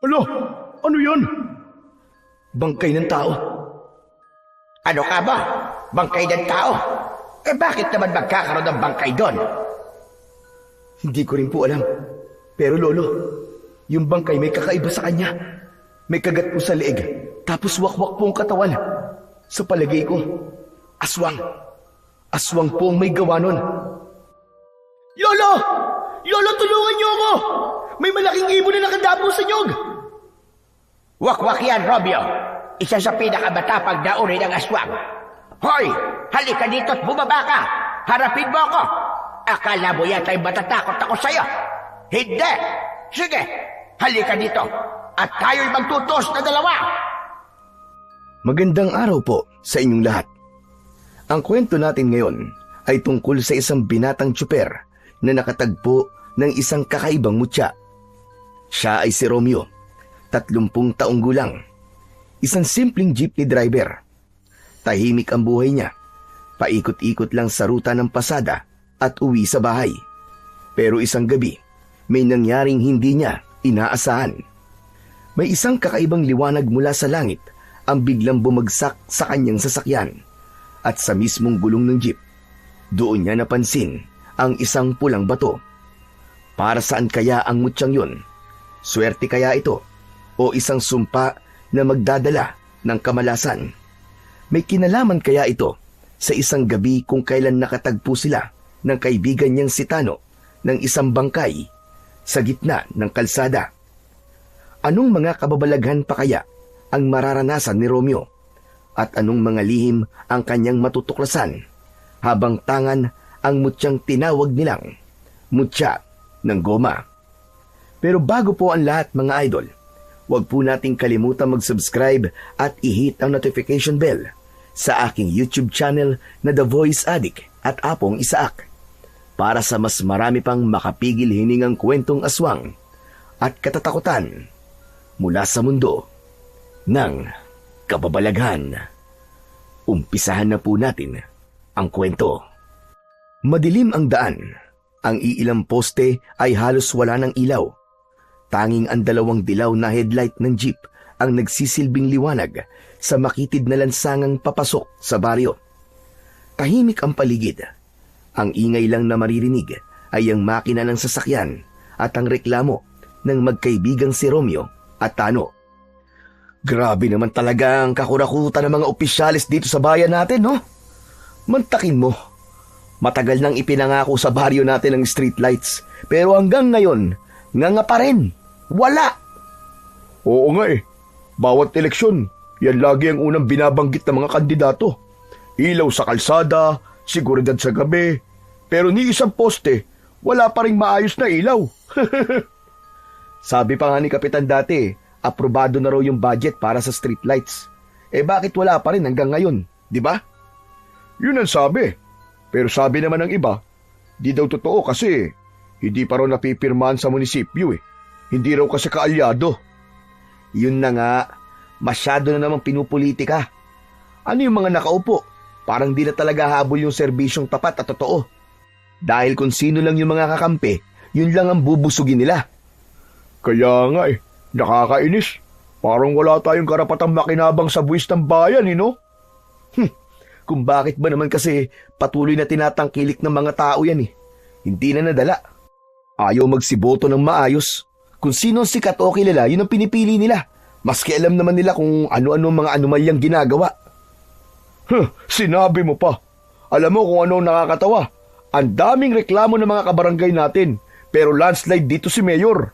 Hala, ano yan? Bangkay ng tao. Ano ka ba? Bangkay ng tao? Bakit naman magkakaroon ng bangkay doon? Hindi ko rin po alam. Pero lolo, yung bangkay may kakaiba sa kanya. May kagat po sa leeg, tapos wakwak po ang katawan. Sa palagay ko, aswang. Aswang po ang may gawa nun. Lolo! Lolo, tulungan niyo ako! May malaking ibon na nakadapo sa nyog! Wakwak yan, Romeo. Isa sa pinakamatapang na uri ng aswang. Hoy! Halika dito at bumaba ka! Harapin mo ako! Akala mo yata'y matatakot ako sa'yo? Hindi! Sige! Halika dito! At tayo'y magtutos na dalawa! Magandang araw po sa inyong lahat. Ang kwento natin ngayon ay tungkol sa isang binatang tsuper na nakatagpo ng isang kakaibang mutya. Siya ay si Romeo, 30 taong gulang. Isang simpleng jeepney driver. Tahimik ang buhay niya. Paikot-ikot lang sa ruta ng pasada at uwi sa bahay. Pero isang gabi, may nangyaring hindi niya inaasahan. May isang kakaibang liwanag mula sa langit ang biglang bumagsak sa kanyang sasakyan. At sa mismong gulong ng jeep, doon niya napansin ang isang pulang bato. Para saan kaya ang mutyang yun? Swerte kaya ito? O isang sumpa na magdadala ng kamalasan? May kinalaman kaya ito sa isang gabi kung kailan nakatagpo sila ng kaibigan niyang si Tano ng isang bangkay sa gitna ng kalsada? Anong mga kababalaghan pa kaya ang mararanasan ni Romeo? At anong mga lihim ang kanyang matutuklasan habang tangan ang mutyang tinawag nilang mutya ng goma? Pero bago po ang lahat mga idol, huwag po nating kalimutan mag-subscribe at i-hit ang notification bell sa aking YouTube channel na The Voice Addict at Apong Isaak para sa mas marami pang makapigil hiningang kwentong aswang at katatakutan mula sa mundo ng kababalaghan. Umpisahan na po natin ang kwento. Madilim ang daan. Ang iilang poste ay halos wala ng ilaw. Tanging ang 2 dilaw na headlight ng jeep ang nagsisilbing liwanag sa makitid na lansangang papasok sa baryo. Tahimik ang paligid. Ang ingay lang na maririnig ay ang makina ng sasakyan at ang reklamo ng magkaibigang si Romeo at Tano. Grabe naman talaga ang kakurakutan ng mga opisyalis dito sa bayan natin, no? Mantakin mo. Matagal nang ipinangako sa baryo natin ang streetlights, pero hanggang ngayon, nga pa rin. Wala! Oo nga eh. Bawat eleksyon, yan lagi ang unang binabanggit ng mga kandidato. Ilaw sa kalsada, seguridad sa gabi, pero ni isang poste, wala pa ring maayos na ilaw. Sabi pa nga ni Kapitan dati, aprobado na raw yung budget para sa streetlights. Bakit wala pa rin hanggang ngayon, di ba? Yun ang sabi. Pero sabi naman ng iba, di daw totoo kasi hindi pa raw napipirmahan sa munisipyo eh. Hindi raw kasi kaalyado. Yun na nga, masyado na namang pinupolitika. Ano yung mga nakaupo? Parang di na talaga habol yung serbisyong tapat at totoo. Dahil kung sino lang yung mga kakampi, yun lang ang bubusugin nila. Kaya nga eh. Nakakainis. Parang wala tayong karapatang makinabang sa buwis ng bayan, no? Kung bakit ba naman kasi patuloy na tinatangkilik ng mga tao yan eh. Hindi na nadala. Ayaw magsiboto ng maayos. Kung sino ang sikat o kilala, yun ang pinipili nila. Maski alam naman nila kung ano-ano mga anomalyang ginagawa. Sinabi mo pa. Alam mo kung ano nakakatawa. Ang daming reklamo ng mga kabarangay natin. Pero landslide dito si Mayor.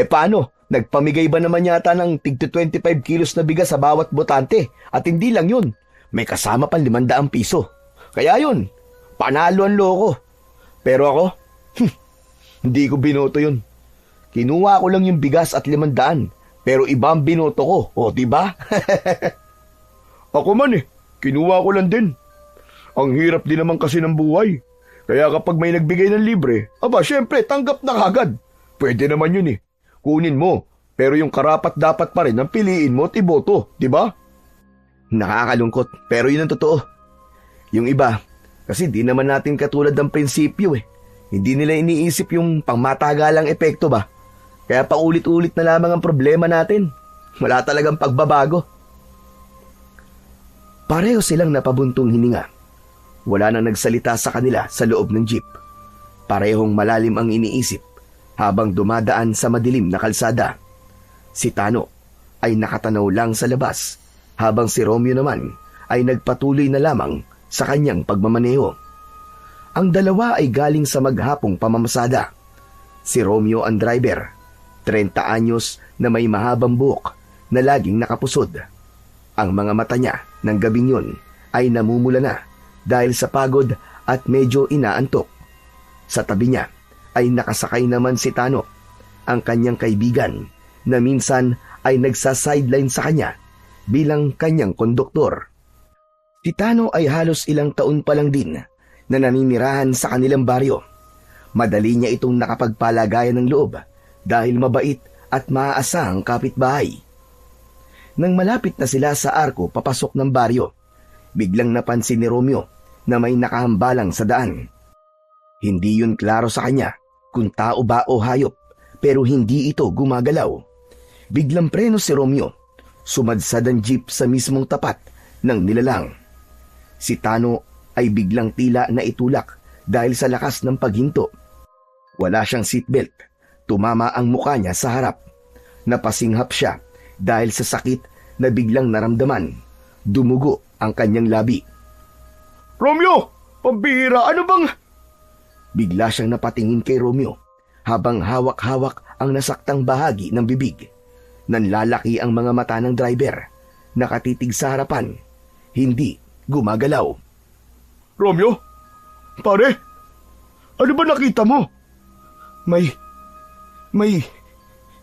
Paano? Nagpamigay ba naman yata ng tig 25 kilos na bigas sa bawat botante? At hindi lang yun, may kasama pang 500 piso. Kaya yun, panalo ang loko. Pero ako, hindi ko binoto yun. Kinuha ko lang yung bigas at 500, pero iba ang binoto ko, o diba? Ako man kinuha ko lang din. Ang hirap din naman kasi ng buhay. Kaya kapag may nagbigay ng libre, syempre tanggap na kagad. Pwede naman yun Kunin mo, pero yung karapat dapat pa rin ang piliin mo at iboto, di ba? Nakakalungkot, pero yun ang totoo. Yung iba, kasi di naman natin katulad ng prinsipyo Hindi nila iniisip yung pangmatagalang epekto ba? Kaya paulit-ulit na lamang ang problema natin. Wala talagang pagbabago. Pareho silang napabuntong hininga. Wala nang nagsalita sa kanila sa loob ng jeep. Parehong malalim ang iniisip habang dumadaan sa madilim na kalsada. Si Tano ay nakatanaw lang sa labas habang si Romeo naman ay nagpatuloy na lamang sa kanyang pagmamaneho. Ang dalawa ay galing sa maghapong pamamasada. Si Romeo ang driver, 30 anyos na may mahabang buhok na laging nakapusod. Ang mga mata niya ng gabing yun ay namumula na dahil sa pagod at medyo inaantok. Sa tabi niya ay nakasakay naman si Tano, ang kanyang kaibigan na minsan ay nagsa-sideline sa kanya bilang kanyang konduktor. Si Tano ay halos ilang taon pa lang din na naninirahan sa kanilang baryo. Madali niya itong nakapagpalagayan ng loob dahil mabait at maaasahang kapitbahay. Nang malapit na sila sa arko papasok ng baryo, biglang napansin ni Romeo na may nakahambalang sa daan. Hindi yun klaro sa kanya kung tao ba o hayop, pero hindi ito gumagalaw. Biglang preno si Romeo. Sumadsad ang jeep sa mismong tapat ng nilalang. Si Tano ay biglang tila na itulak dahil sa lakas ng paghinto. Wala siyang seatbelt. Tumama ang mukha niya sa harap. Napasinghap siya dahil sa sakit na biglang naramdaman. Dumugo ang kanyang labi. Romeo! Pambihira! Ano bang... Bigla siyang napatingin kay Romeo habang hawak-hawak ang nasaktang bahagi ng bibig. Nanlalaki ang mga mata ng driver. Nakatitig sa harapan. Hindi gumagalaw. Romeo? Pare? Ano ba nakita mo? May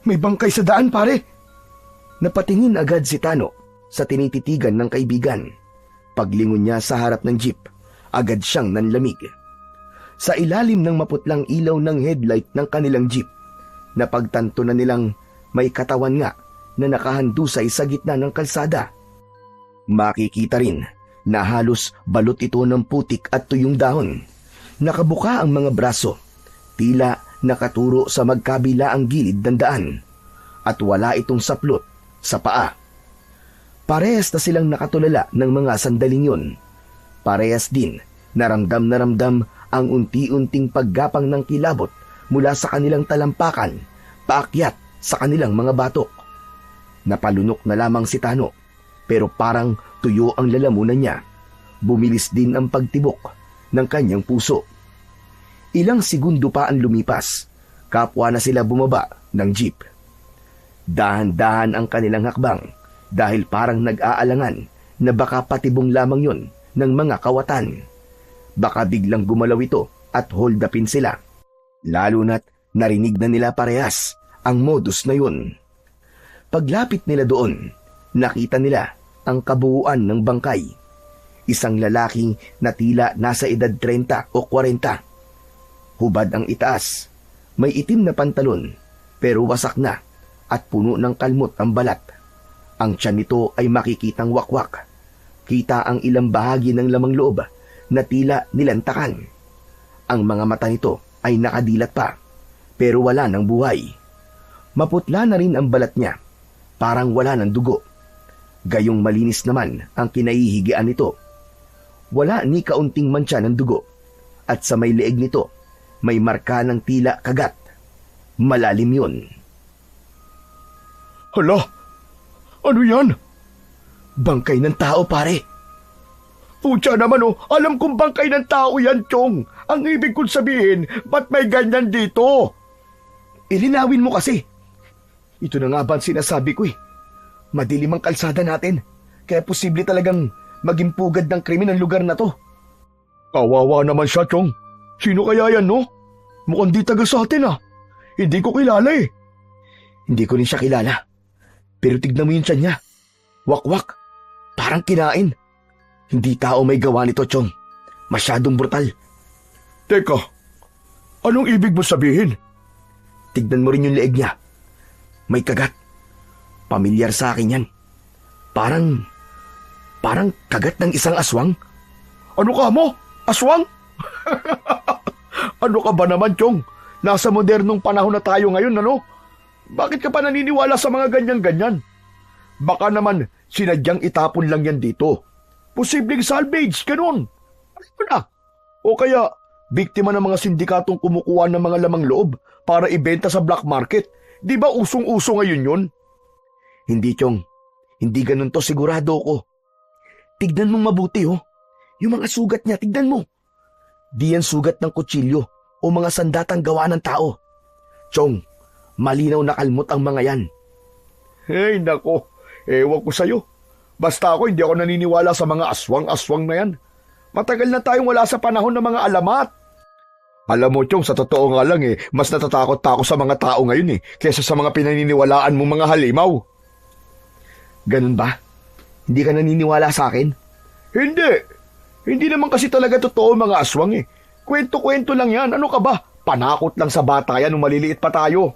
bangkay sa daan, pare. Napatingin agad si Tano sa tinititigan ng kaibigan. Paglingon niya sa harap ng jeep, agad siyang nanlamig. Sa ilalim ng maputlang ilaw ng headlight ng kanilang jeep, napagtanto na nilang may katawan nga na nakahandusay sa gitna ng kalsada. Makikita rin na halos balot ito ng putik at tuyong dahon. Nakabuka ang mga braso, tila nakaturo sa magkabila ang gilid ng daan, at wala itong saplot sa paa. Parehas na silang nakatulala ng mga sandaling yun. Parehas din naramdam ang unti-unting paggapang ng kilabot mula sa kanilang talampakan, paakyat sa kanilang mga batok. Napalunok na lamang si Tano, pero parang tuyo ang lalamunan niya. Bumilis din ang pagtibok ng kanyang puso. Ilang segundo pa ang lumipas, kapwa na sila bumaba ng jeep. Dahan-dahan ang kanilang hakbang dahil parang nag-aalangan na baka patibong lamang yon ng mga kawatan. Baka biglang gumalaw ito at hold upin sila. Lalo na't narinig na nila parehas ang modus na yun. Paglapit nila doon, nakita nila ang kabuuan ng bangkay. Isang lalaking na tila nasa edad 30 o 40. Hubad ang itaas, may itim na pantalon, pero wasak na at puno ng kalmot ang balat. Ang tiyan nito ay makikitang wakwak. Kita ang ilang bahagi ng lamang loob na tila nilantakan. Ang mga mata nito ay nakadilat pa, pero wala ng buhay. Maputla na rin ang balat niya, parang wala ng dugo. Gayong malinis naman ang kinahihigian nito. Wala ni kaunting mantsa ng dugo, at sa may leeg nito, may marka ng tila kagat. Malalim yun. Hala! Ano yan? Bangkay ng tao, pare. Pucha naman alam kong bangkay ng tao yan, Chong. Ang ibig kong sabihin, ba't may ganyan dito? Ilinawin mo kasi. Ito na nga ba ang sinasabi ko eh. Madilim ang kalsada natin, kaya posible talagang maging pugad ng krimen ang lugar na to. Kawawa naman siya, Chong. Sino kaya yan, no? Mukhang di taga sa atin, ah. Hindi ko kilala eh. Hindi ko rin siya kilala. Pero tignan mo yung tiyan niya. Wakwak. Parang kinain. Hindi tao may gawa nito, Chong. Masyadong brutal. Teka, anong ibig mo sabihin? Tignan mo rin yung leeg niya. May kagat. Pamilyar sa akin yan. Parang kagat ng isang aswang. Ano ka mo? Aswang? Ano ka ba naman, Chong? Nasa modernong panahon na tayo ngayon, ano? Bakit ka pa naniniwala sa mga ganyan-ganyan? Baka naman sinadyang itapon lang yan dito. Posibleng salvage, ganun. Ano na? O kaya, biktima ng mga sindikatong kumukuha ng mga lamang loob para ibenta sa black market. Di ba usong-uso ngayon yun? Hindi, Chong. Hindi ganun to, sigurado ko. Tignan mong mabuti, oh. Yung mga sugat niya, tignan mo. Di yan sugat ng kutsilyo o mga sandatang gawa ng tao. Chong, malinaw na kalmot ang mga yan. Hey, nako. Ewan ko sa'yo. Basta ako, hindi ako naniniwala sa mga aswang-aswang na yan. Matagal na tayong wala sa panahon ng mga alamat. Alam mo, Chong, sa totoo nga lang mas natatakot pa ako sa mga tao ngayon kesa sa mga pinaniniwalaan mong mga halimaw. Ganun ba? Hindi ka naniniwala sa akin? Hindi. Hindi naman kasi talaga totoo mga aswang Kwento-kwento lang yan. Ano ka ba? Panakot lang sa bata yan nung maliliit pa tayo.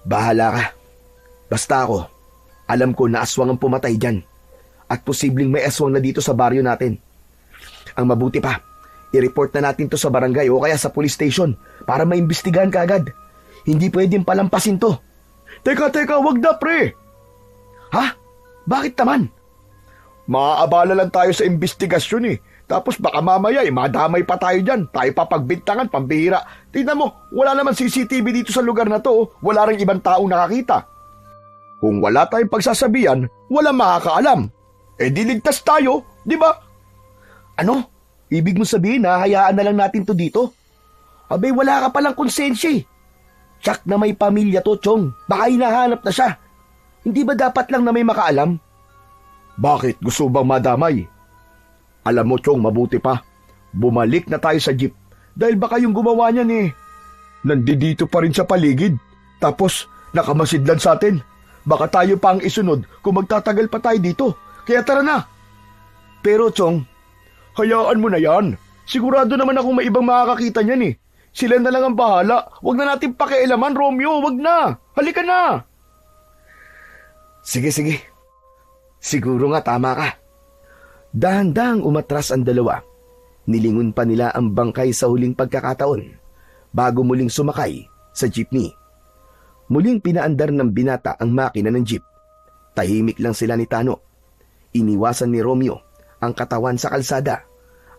Bahala ka. Basta ako, alam ko na aswang ang pumatay dyan. At posibleng may aswang na dito sa baryo natin. Ang mabuti pa, i-report na natin to sa barangay o kaya sa police station para maimbestigahan ka agad. Hindi pwedeng palampasin to. Teka, wag na pre. Ha? Bakit naman? Maaabala lang tayo sa investigasyon Tapos baka mamaya madamay pa tayo dyan. Tayo papagbintangan, pambihira. Tingnan mo, wala naman CCTV dito sa lugar na to. Wala ring ibang taong nakakita. Kung wala tayong pagsasabihan, wala makakaalam. Diligtas tayo, di ba? Ano? Ibig mo sabihin na hayaan na lang natin to dito? Abay, wala ka palang konsensya Tsak na may pamilya to, Chong. Baka hinahanap na siya. Hindi ba dapat lang na may makaalam? Bakit? Gusto bang madamay? Alam mo, Chong, mabuti pa. Bumalik na tayo sa jeep. Dahil baka yung gumawa niyan nandito pa rin sa paligid. Tapos, nakamasidlan sa atin. Baka tayo pa ang isunod kung magtatagal pa tayo dito. Kaya tara na. Pero, Chong, hayaan mo na yan. Sigurado naman akong may ibang makakakita niyan Sila na lang ang bahala. Huwag na natin pakialaman, Romeo. Huwag na. Halika na. Sige. Siguro nga tama ka. Dahan-dahang umatras ang dalawa. Nilingon pa nila ang bangkay sa huling pagkakataon bago muling sumakay sa jeepney. Muling pinaandar ng binata ang makina ng jeep. Tahimik lang sila ni Tano. Iniwasan ni Romeo ang katawan sa kalsada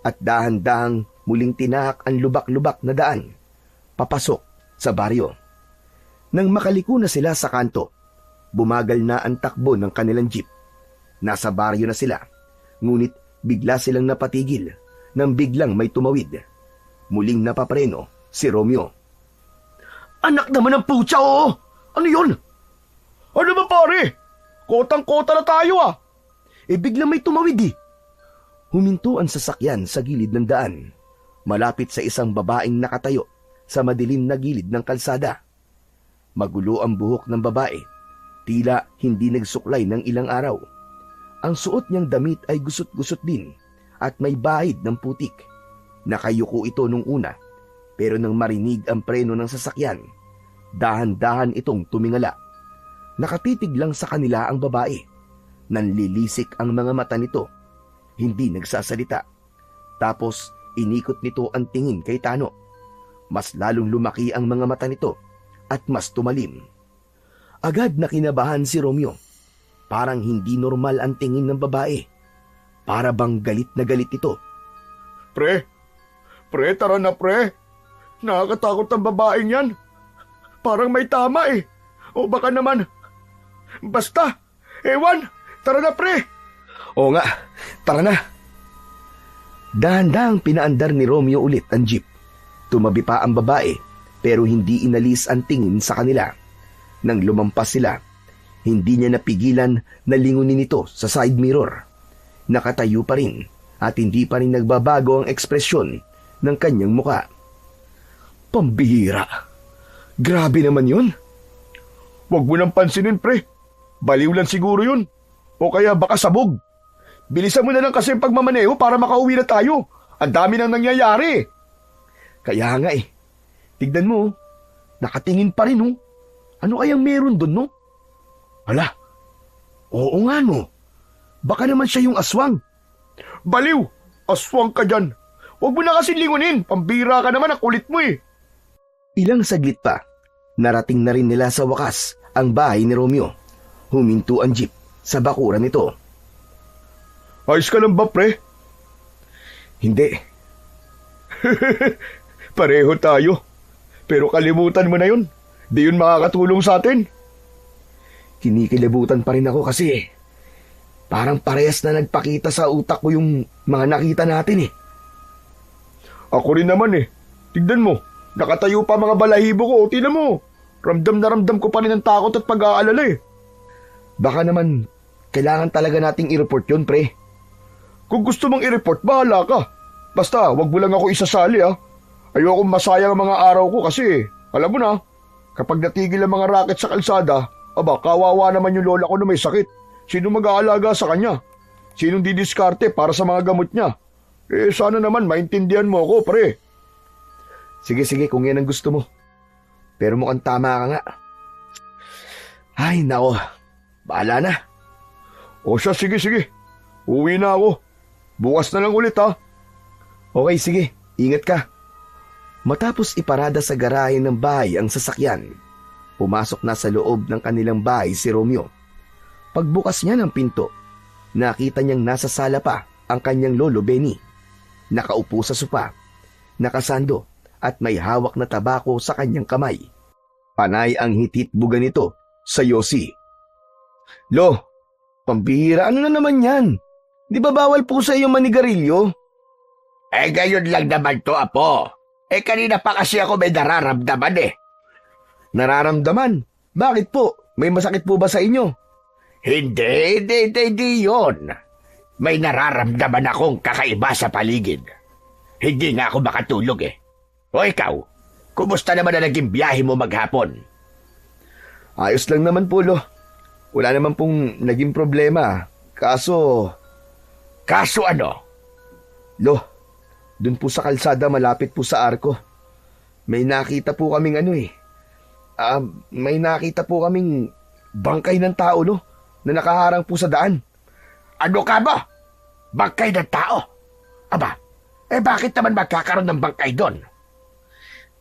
at dahan-dahang muling tinahak ang lubak-lubak na daan papasok sa baryo. Nang makaliko na sila sa kanto, bumagal na ang takbo ng kanilang jeep. Nasa baryo na sila, ngunit bigla silang napatigil nang biglang may tumawid. Muling napapreno si Romeo. Anak naman ng putya, oo! Ano yun? Ano ba pare? Kotang-kota na tayo Biglang may tumawid Huminto ang sasakyan sa gilid ng daan, malapit sa isang babaeng nakatayo sa madilim na gilid ng kalsada. Magulo ang buhok ng babae, tila hindi nagsuklay ng ilang araw. Ang suot niyang damit ay gusot-gusot din at may bahid ng putik. Nakayuko ito nung una, pero nang marinig ang preno ng sasakyan, dahan-dahan itong tumingala. Nakatitig lang sa kanila ang babae. Nanlilisik ang mga mata nito. Hindi nagsasalita. Tapos inikot nito ang tingin kay Tano. Mas lalong lumaki ang mga mata nito at mas tumalim. Agad na kinabahan si Romeo. Parang hindi normal ang tingin ng babae. Para bang galit na galit ito. Pre, tara na pre. Nakakatakot ang babaeng yan. Parang may tama O baka naman. Basta, ewan, tara na pre. Oo nga, tara na. Dahan-dahang pinaandar ni Romeo ulit ang jeep. Tumabi pa ang babae pero hindi inalis ang tingin sa kanila. Nang lumampas sila, hindi niya napigilan na lingunin ito sa side mirror. Nakatayo pa rin at hindi pa rin nagbabago ang ekspresyon ng kanyang muka. Pambihira. Grabe naman yun. Huwag mo nang pansinin pre. Baliw lang siguro yun. O kaya baka sabog. Bilisan mo na lang kasi ang pagmamaneho para makauwi na tayo. Ang dami nang nangyayari. Kaya nga Tignan mo, nakatingin pa rin Ano kayang meron dun Hala, oo nga Baka naman siya yung aswang. Baliw, aswang ka dyan. Huwag mo na kasi lingunin. Pambira ka naman, ang kulit mo Ilang saglit pa, Narating na rin nila sa wakas ang bahay ni Romeo. Huminto ang jeep sa bakuran nito. Ayos ka lang ba, pre? Hindi. Pareho tayo. Pero kalimutan mo na yun. Di yun makakatulong sa atin. Kinikilabutan pa rin ako kasi parang parehas na nagpakita sa utak ko yung mga nakita natin eh. Ako rin naman eh. Tignan mo, nakatayo pa mga balahibo ko. Tignan mo, ramdam na ramdam ko pa rin ang takot at pag-aalala eh. Baka naman kailangan talaga nating i-report yun, pre. Kung gusto mong i-report, bahala ka. Basta, wag mo lang ako isasali ah. Ayoko masayang ang mga araw ko kasi, alam mo na, kapag natigil ang mga racket sa kalsada, aba, kawawa naman yung lola ko na may sakit. Sino mag-aalaga sa kanya? Sinong didiskarte para sa mga gamot niya? Eh, sana naman maintindihan mo ako, pre. Sige, kung yan ang gusto mo. Pero mukhang tama ka nga. Ay, nako. Bahala na. O siya, sige. Uwi na ako. Bukas na lang ulit ha. Okay, sige. Ingat ka. Matapos iparada sa garahe ng bahay ang sasakyan, pumasok na sa loob ng kanilang bahay si Romeo. Pagbukas niya ng pinto, nakita niyang nasa sala pa ang kanyang lolo Benny. Nakaupo sa sopa, nakasando at may hawak na tabako sa kanyang kamay. Panay ang hititbugan nito sa yosi. Lo, pambihira, ano na naman yan? Di ba bawal po sa iyo manigarilyo? Eh, gayon lang naman to, Apo. Eh, kanina pa kasi ako may nararamdaman eh. Nararamdaman? Bakit po? May masakit po ba sa inyo? Hindi yun. May nararamdaman akong kakaiba sa paligid. Hindi nga ako makatulog eh. O ikaw, kumusta naman na naging biyahe mo maghapon? Ayos lang naman po, Lo. Wala naman pong naging problema. Kaso ano? Lo, dun po sa kalsada malapit po sa arko. May nakita po kaming may nakita po kaming bangkay ng tao, Lo, na nakaharang po sa daan. Ano ka ba? Bangkay ng tao? Aba, bakit naman magkakaroon ng bangkay doon?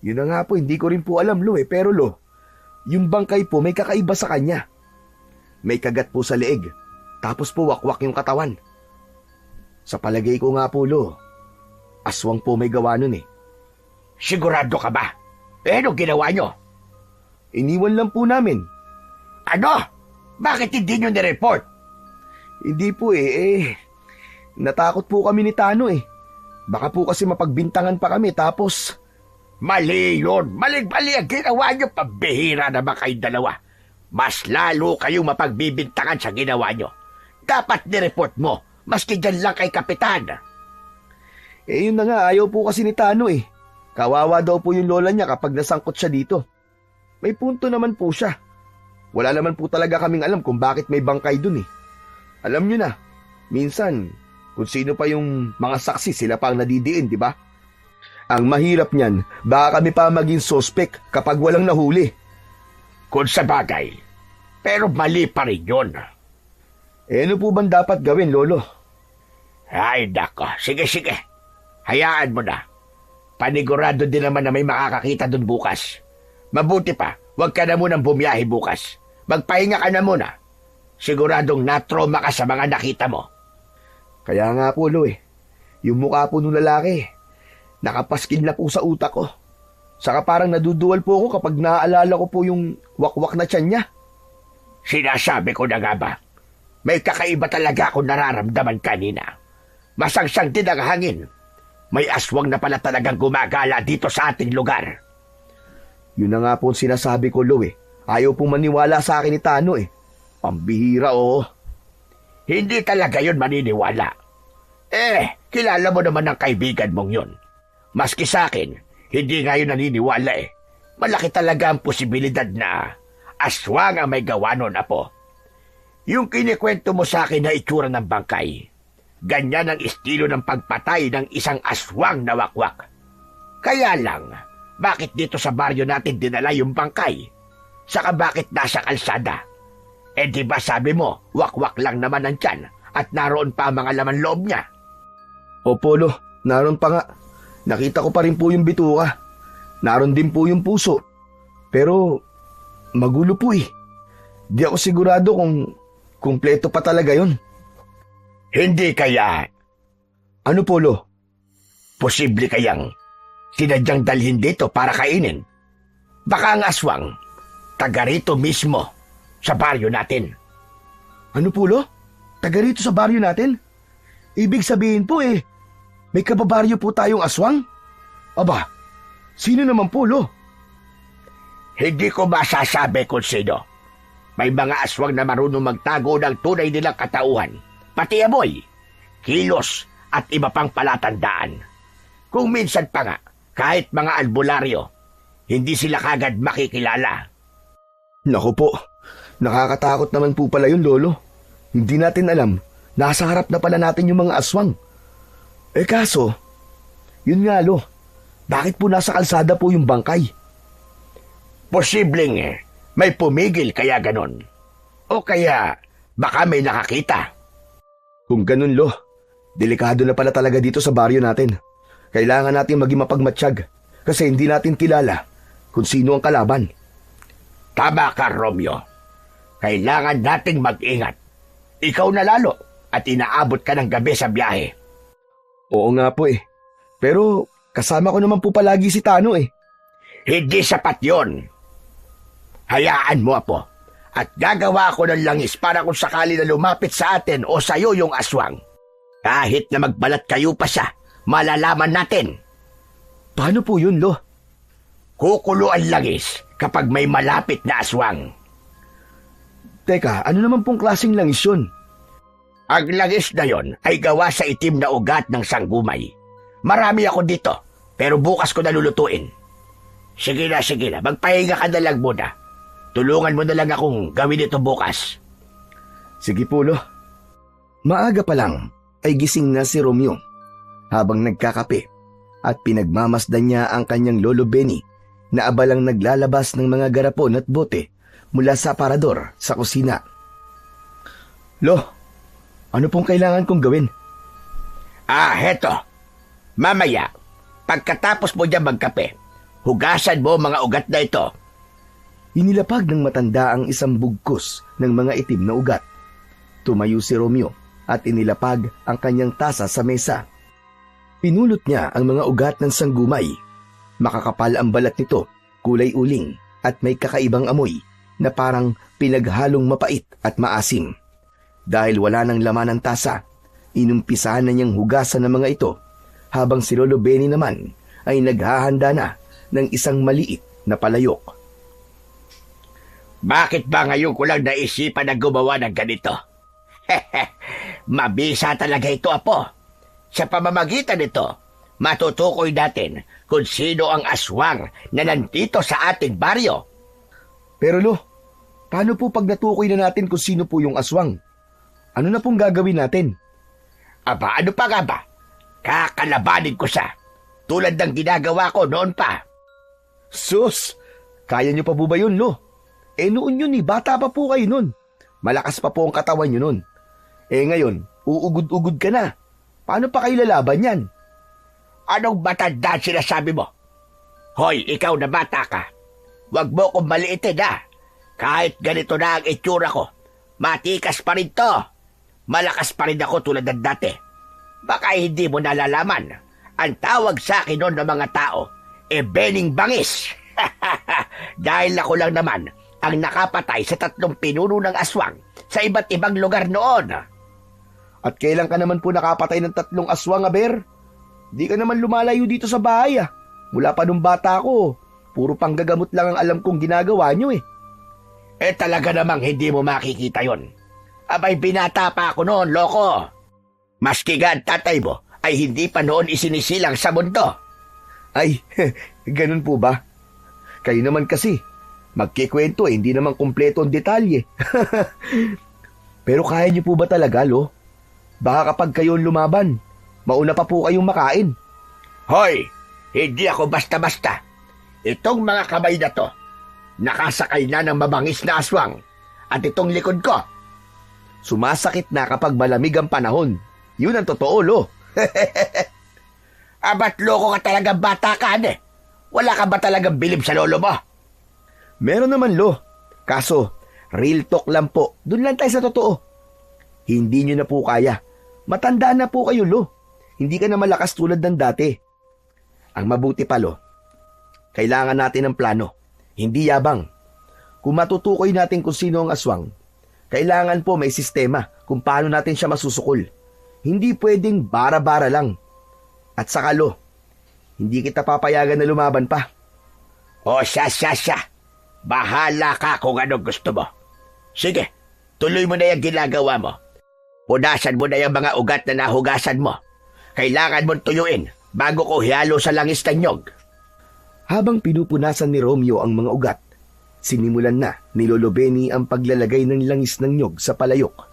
Yun na nga po, hindi ko rin po alam, Lo, pero Lo, yung bangkay po may kakaiba sa kanya. May kagat po sa leeg, tapos po wakwak yung katawan. Sa palagay ko nga po, Lo, aswang po may gawa nun eh. Sigurado ka ba? Anong ginawa nyo? Iniwan lang po namin. Ano? Bakit hindi nyo nireport? Hindi po natakot po kami ni Tano eh. Baka po kasi mapagbintangan pa kami tapos... Mali yun. Maling-mali ang ginawa nyo. Pambihira naman kayong dalawa. Mas lalo kayong mapagbibintangan sa ginawa nyo. Dapat nireport mo. Maski dyan lang kay Kapitan. Yun na nga, ayaw po kasi ni Tano eh. Kawawa daw po yung lola niya kapag nasangkot siya dito. May punto naman po siya. Wala naman po talaga kaming alam kung bakit may bangkay dun eh. Alam nyo na, minsan, kung sino pa yung mga saksi, sila pa ang nadidiin, di ba? Ang mahirap niyan, baka kami pa maging sospek kapag walang nahuli. Kung sa bagay, pero mali pa rin yun. Ano po bang dapat gawin, Lolo? Ay, nako. Sige. Hayaan mo na. Panigurado din naman na may makakakita dun bukas. Mabuti pa, huwag ka na munang bumiyahe bukas. Magpahinga ka na muna. Siguradong na-trauma ka sa mga nakita mo. Kaya nga po, Lo yung mukha po nung lalaki, nakapaskil na po sa utak ko. Saka parang naduduwal po ako kapag naaalala ko po yung wakwak na tiyan niya. Sinasabi ko na nga ba, may kakaiba talaga akong nararamdaman kanina. Masangsang din ang hangin. May aswang na pala talagang gumagala dito sa ating lugar. Yun na nga po ang sinasabi ko, Lo Ayaw pong maniwala sa akin ni Tano Pambihira, oo. Hindi talaga yun maniniwala. Kilala mo naman ang kaibigan mong yun. Maski sa akin, hindi nga yun naniniwala Malaki talaga ang posibilidad na aswang ang may gawa nun, Apo. Yung kinikwento mo sa akin na itsura ng bangkay, ganyan ang estilo ng pagpatay ng isang aswang na wakwak. Kaya lang, bakit dito sa baryo natin dinala yung bangkay? Saka bakit nasa kalsada? Di ba sabi mo, wakwak lang naman ang tiyan at naroon pa ang mga laman loob niya? Opo, Lo, naroon pa nga. Nakita ko pa rin po yung bituka. Naroon din po yung puso. Pero Magulo po eh. Di ako sigurado kung kumpleto pa talaga yon. Hindi kaya Ano po, Lo? posible kayang sinadyang dalhin dito para kainin? Baka ang aswang, taga rito mismo sa baryo natin. Ano po, Lo? Taga rito sa baryo natin? Ibig sabihin po eh, may kababaryo po tayong aswang? Aba, sino naman po, Lo? Hindi ko masasabi kung sino. May mga aswang na marunong magtago ng tunay nilang katauhan, pati amoy, kilos at iba pang palatandaan. Kung minsan pa nga, kahit mga albularyo, hindi sila kagad makikilala. Naku po, nakakatakot naman po pala yun, Lolo. Hindi natin alam, nasa harap na pala natin yung mga aswang. Eh kaso, yun nga, Lo, bakit po nasa kalsada po yung bangkay? Posibleng may pumigil kaya ganon. O kaya baka may nakakita. Kung ganun, Lo, delikado na pala talaga dito sa baryo natin. Kailangan natin maging mapagmatsyag kasi hindi natin kilala kung sino ang kalaban. Tama ka, Romeo. Kailangan nating mag-ingat. Ikaw na lalo at inaabot ka ng gabi sa biyahe. Oo nga po eh. Pero kasama ko naman po palagi si Tano eh. Hindi sapat yon. Hayaan mo, Apo. At gagawa ako ng langis para kung sakali na lumapit sa atin o sa'yo yung aswang. Kahit na magbalat kayo pa siya, malalaman natin. Paano po yun, Lo? Kukulo ang langis kapag may malapit na aswang. Teka, ano naman pong klaseng langis yun? Ang langis na yon ay gawa sa itim na ugat ng sanggumay. Marami ako dito, pero bukas ko nalulutuin. Sige na, magpahinga ka na lang muna. Tulungan mo na lang akong gawin ito bukas. Sige po, Lo. Maaga pa lang ay gising na si Romeo habang nagkakape at pinagmamasdan niya ang kanyang lolo Benny na abalang naglalabas ng mga garapon at bote mula sa aparador sa kusina. Lo, ano pong kailangan kong gawin? Heto. Mamaya, pagkatapos mo dyan magkape, hugasan mo mga ugat na ito. Inilapag ng matanda ang isang bugkos ng mga itim na ugat. Tumayo si Romeo at inilapag ang kanyang tasa sa mesa. Pinulot niya ang mga ugat ng sanggumay. Makakapal ang balat nito, kulay uling at may kakaibang amoy na parang pinaghalong mapait at maasim. Dahil wala ng laman ng tasa, inumpisahan na niyang hugasan ng mga ito habang si Lolo Benny naman ay naghahanda na ng isang maliit na palayok. Bakit ba ngayon ko lang naisipan na gumawa ng ganito? Mabisa talaga ito, Apo. Sa pamamagitan nito, matutukoy natin kung sino ang aswang na nandito sa ating baryo. Pero Lo, paano po pag natukoy na natin kung sino po yung aswang? Ano na pong gagawin natin? Aba, ano pa nga ba? Kakalabanin ko siya, tulad ng ginagawa ko noon pa. Sus! Kaya niyo pa po ba yun, Lo? Noon yun bata pa po kayo nun. Malakas pa po ang katawan niyo nun. Ngayon, uugod-ugod ka na. Paano pa kayo lalaban yan? Anong matanda sinasabi mo? Hoy, ikaw na bata ka. Huwag mo kong maliitin Kahit ganito na ang itsura ko, matikas pa rin to. Malakas pa rin ako tulad ng dati. Baka hindi mo nalalaman. Ang tawag sa akin noon ng mga tao, Bening Bangis. Dahil ako lang naman ang nakapatay sa 3 pinuno ng aswang sa iba't ibang lugar noon. At kailan ka naman po nakapatay ng 3 aswang, Aber? Di ka naman lumalayo dito sa bahay Mula pa nung bata ko, puro panggagamot lang ang alam kong ginagawa nyo Talaga namang hindi mo makikita yon. Abay, binata pa ako noon, loko. Maski nga ang tatay mo ay hindi pa noon isinisilang sa mundo. Ay, ganun po ba? Kayo naman kasi, magkikwento hindi naman kumpleto ang detalye. Pero kaya niyo po ba talaga, Lo? Baka kapag kayo lumaban, mauna pa po kayong makain. Hoy, hindi ako basta-basta. Itong mga kamay na to, nakasakay na ng mabangis na aswang. At itong likod ko, sumasakit na kapag malamig ang panahon. Yun ang totoo, Lo. Abat loko ka talagang bata ka, Wala ka ba talagang bilib sa lolo mo? Meron naman, Lo. Kaso, real talk lang po. Doon lang tayo sa totoo. Hindi nyo na po kaya. Matanda na po kayo, Lo. Hindi ka na malakas tulad ng dati. Ang mabuti pa, Lo, kailangan natin ng plano. Hindi yabang. Kung matutukoy natin kung sino ang aswang, kailangan po may sistema kung paano natin siya masusukol. Hindi pwedeng bara-bara lang. At saka, Lo, hindi kita papayagan na lumaban pa. O siya. Bahala ka kung anong gusto mo. Sige, tuloy mo na yung ginagawa mo. Punasan mo na yung mga ugat na nahugasan mo. Kailangan mong tuyuin bago ko hiyalo sa langis ng nyog. Habang pinupunasan ni Romeo ang mga ugat, sinimulan na ni Lolo Benny ang paglalagay ng langis ng nyog sa palayok.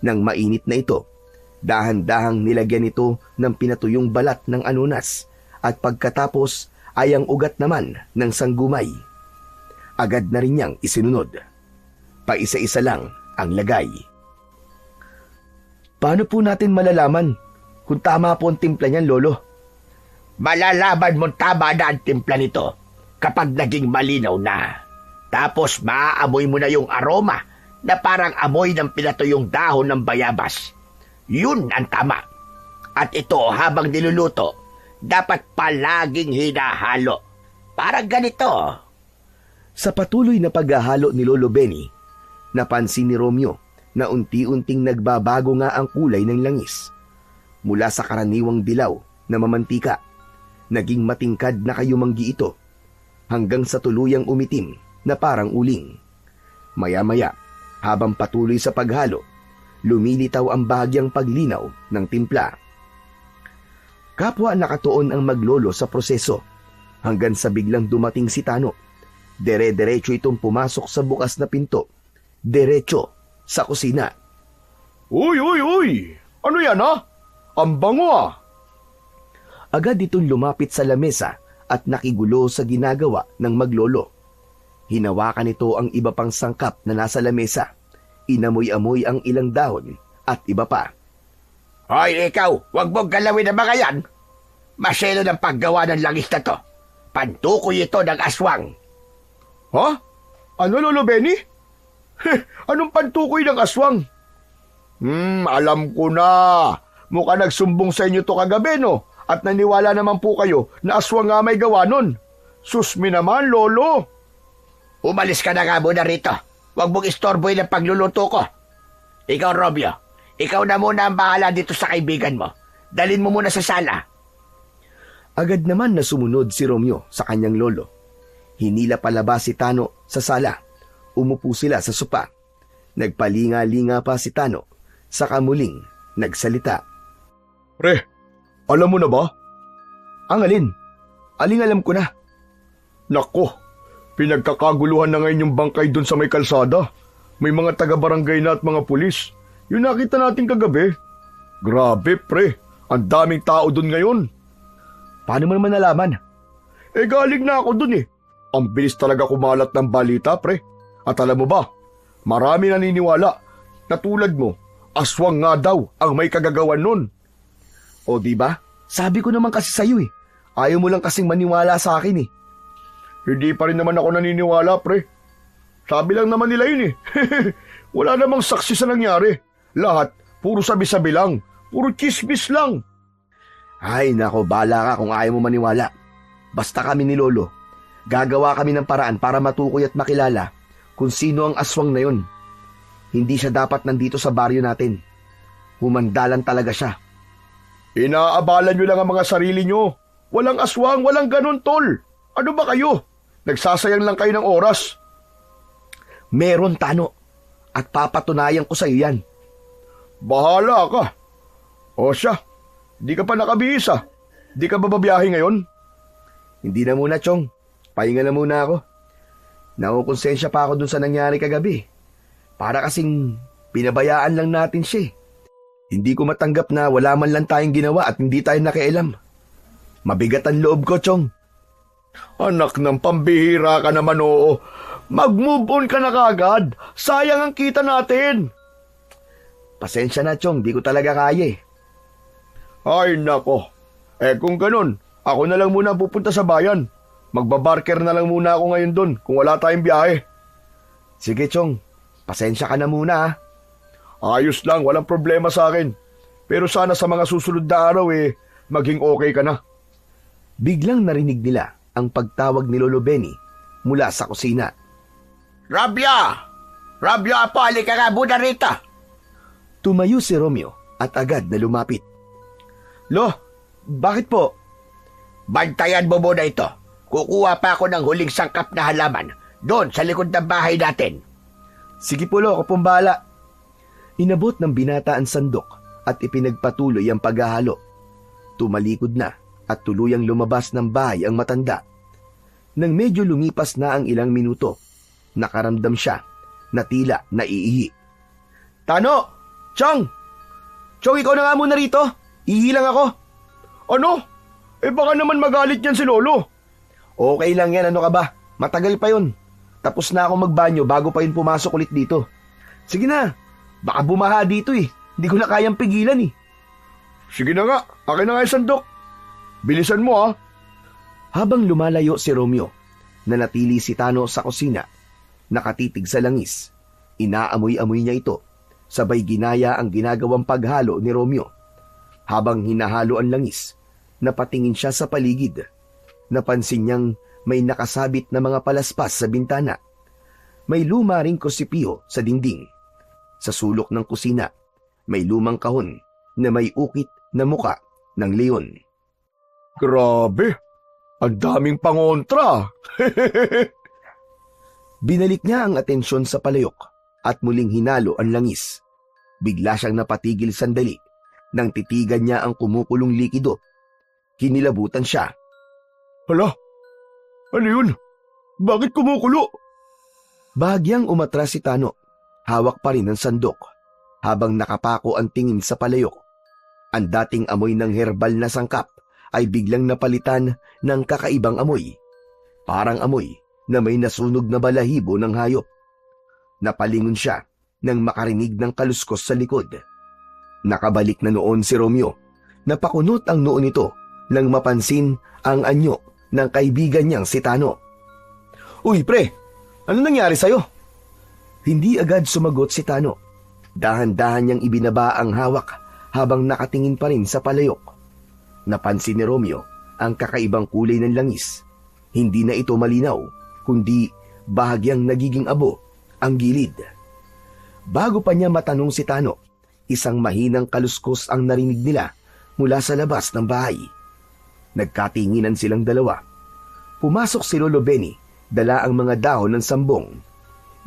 Nang mainit na ito, dahan-dahang nilagyan ito ng pinatuyong balat ng anunas at pagkatapos ay ang ugat naman ng sanggumay. Agad na rin niyang isinunod. Paisa-isa lang ang lagay. Paano po natin malalaman kung tama po ang timpla niyan, Lolo? Malalaman mong tama na ang timpla nito kapag naging malinaw na. Tapos maaamoy mo na yung aroma na parang amoy ng pinatuyong dahon ng bayabas. Yun ang tama. At ito habang niluluto, dapat palaging hinahalo. Parang ganito. Sa patuloy na paghahalo ni Lolo Benny, napansin ni Romeo na unti-unting nagbabago nga ang kulay ng langis. Mula sa karaniwang dilaw na mamantika, naging matingkad na kayumanggi ito hanggang sa tuluyang umitim na parang uling. Maya-maya, habang patuloy sa paghalo, lumilitaw ang bahagyang paglinaw ng timpla. Kapwa nakatuon ang maglolo sa proseso hanggang sa biglang dumating si Tano. Dere-derecho itong pumasok sa bukas na pinto. Derecho sa kusina. Uy! Ano yan, ha? Ang bango, ah! Agad itong lumapit sa lamesa at nakigulo sa ginagawa ng maglolo. Hinawakan ito ang iba pang sangkap na nasa lamesa. Inamoy-amoy ang ilang dahon at iba pa. Hoy, ikaw, wag mong galawin ang mga yan. Masyelo ng paggawa ng langis na to. Pantukoy ito ng aswang. Ha? Ano, Lolo Benny? Anong pantukoy ng aswang? Alam ko na. Mukha nagsumbong sa inyo to kagabi, no? At naniwala naman po kayo na aswang nga may gawa nun. Susmi naman, Lolo. Umalis ka na nga muna rito. Huwag mong istorboy ng pagluluto ko. Ikaw, Romeo, ikaw na muna ang bahala dito sa kaibigan mo. Dalin mo muna sa sala. Agad naman na sumunod si Romeo sa kanyang lolo. Hinila palabas si Tano sa sala. Umupo sila sa sopa. Nagpalinga-linga pa si Tano. Saka muling nagsalita. Pre, alam mo na ba? Ang alin? Aling alam ko na. Nako, pinagkakaguluhan na ngayon yung bangkay dun sa may kalsada. May mga taga-barangay na at mga pulis. Yung nakita natin kagabi. Grabe, pre. Ang daming tao dun ngayon. Paano mo naman nalaman? Galing na ako dun eh. Ang bilis talaga kumalat ng balita, pre. At alam mo ba, marami naniniwala na tulad mo, aswang nga daw ang may kagagawan nun. O di ba? Sabi ko naman kasi sa'yo eh. Ayaw mo lang kasing maniwala sa akin eh. Hindi pa rin naman ako naniniwala, pre. Sabi lang naman nila yun eh. Wala namang saksi sa nangyari. Lahat, puro sabi-sabi lang. Puro chismis lang. Ay nako, bala ka kung ayaw mo maniwala. Basta kami ni Lolo, gagawa kami ng paraan para matukoy at makilala kung sino ang aswang na yun. Hindi siya dapat nandito sa baryo natin. Humandalan talaga siya. Inaabalan nyo lang ang mga sarili nyo. Walang aswang, walang ganun, tol. Ano ba kayo? Nagsasayang lang kayo ng oras. Meron, Tano. At papatunayan ko sa iyo yan. Bahala ka. O siya, di ka pa nakabihis ah. Di ka ba babiyahe ngayon? Hindi na muna, Chong. Pahinga na muna ako. Nakukonsensya pa ako dun sa nangyari kagabi. Para kasing pinabayaan lang natin siya. Hindi ko matanggap na wala man lang tayong ginawa at hindi tayo nakialam. Mabigat ang loob ko, Chong. Anak ng pambihira ka naman, oo. Mag-move on ka na kagad. Sayang ang kita natin. Pasensya na, Chong. Di ko talaga kaya eh. Ay, nako. Kung ganun, ako na lang muna pupunta sa bayan. Magbabarker na lang muna ako ngayon doon kung wala tayong biyahe. Sige, Chong. Pasensya ka na muna ha. Ayos lang, walang problema sa akin. Pero sana sa mga susunod na araw maging okay ka na. Biglang narinig nila ang pagtawag ni Lolo Benny mula sa kusina. Robyo! Robyo, apo, halika nga muna rito. Tumayo si Romeo at agad na lumapit. Lo, bakit po? Bantayan mo muna ito. Kukuha pa ako ng huling sangkap na halaman doon sa likod ng bahay natin. Sige po, Lo, ako pong bahala. Inabot ng binata ang sandok at ipinagpatuloy ang paghahalo. Tumalikod na at tuluyang lumabas ng bahay ang matanda. Nang medyo lumipas na ang ilang minuto, nakaramdam siya na tila naiihi. Tano! Chong! Chong, ikaw na nga muna rito. Ihi lang ako. Ano? Baka naman magalit yan si Lolo. Okay lang yan, ano ka ba? Matagal pa yun. Tapos na ako magbanyo bago pa yun pumasok ulit dito. Sige na, baka bumaha dito Hindi ko na kayang pigilan Sige na nga, akin na nga yung sandok. Bilisan mo ha. Habang lumalayo si Romeo, nanatili si Tano sa kusina. Nakatitig sa langis. Inaamoy-amoy niya ito. Sabay ginaya ang ginagawang paghalo ni Romeo. Habang hinahalo ang langis, napatingin siya sa paligid. Napansin niyang may nakasabit na mga palaspas sa bintana. May luma ring kosipiyo sa dingding. Sa sulok ng kusina, may lumang kahon na may ukit na muka ng leon. Grabe, ang daming pangontra. Binalik niya ang atensyon sa palayok at muling hinalo ang langis. Bigla siyang napatigil sandali nang titigan niya ang kumukulong likido. Kinilabutan siya. Hala, ano yun? Bakit kumukulo? Bahagyang umatras si Tano. Hawak pa rin ang sandok habang nakapako ang tingin sa palayok. Ang dating amoy ng herbal na sangkap ay biglang napalitan ng kakaibang amoy. Parang amoy na may nasunog na balahibo ng hayop. Napalingon siya nang makarinig ng kaluskos sa likod. Nakabalik na noon si Romeo. Napakunot ang noo nito nang mapansin ang anyo ng kaibigan niyang si Tano. Uy, pre, ano nangyari sa'yo? Hindi agad sumagot si Tano. Dahan-dahan niyang ibinaba ang hawak habang nakatingin pa rin sa palayok. Napansin ni Romeo ang kakaibang kulay ng langis. Hindi na ito malinaw, kundi bahagyang nagiging abo ang gilid. Bago pa niya matanong si Tano, isang mahinang kaluskos ang narinig nila mula sa labas ng bahay. Nagkatinginan silang dalawa. Pumasok si Lolo Benny, dala ang mga dahon ng sambong.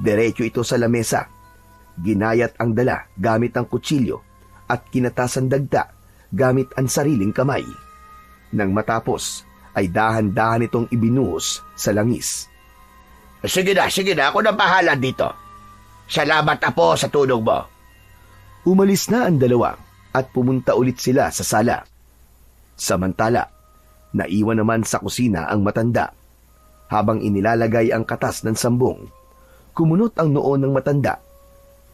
Diretso ito sa lamesa. Ginayat ang dala gamit ang kutsilyo at kinatasan dagta gamit ang sariling kamay. Nang matapos, ay dahan-dahan itong ibinuhos sa langis. Sige na, ako na bahala dito. Salamat, apo, sa tulong mo. Umalis na ang dalawa at pumunta ulit sila sa sala. Samantala, naiwan naman sa kusina ang matanda. Habang inilalagay ang katas ng sambong, kumunot ang noo ng matanda.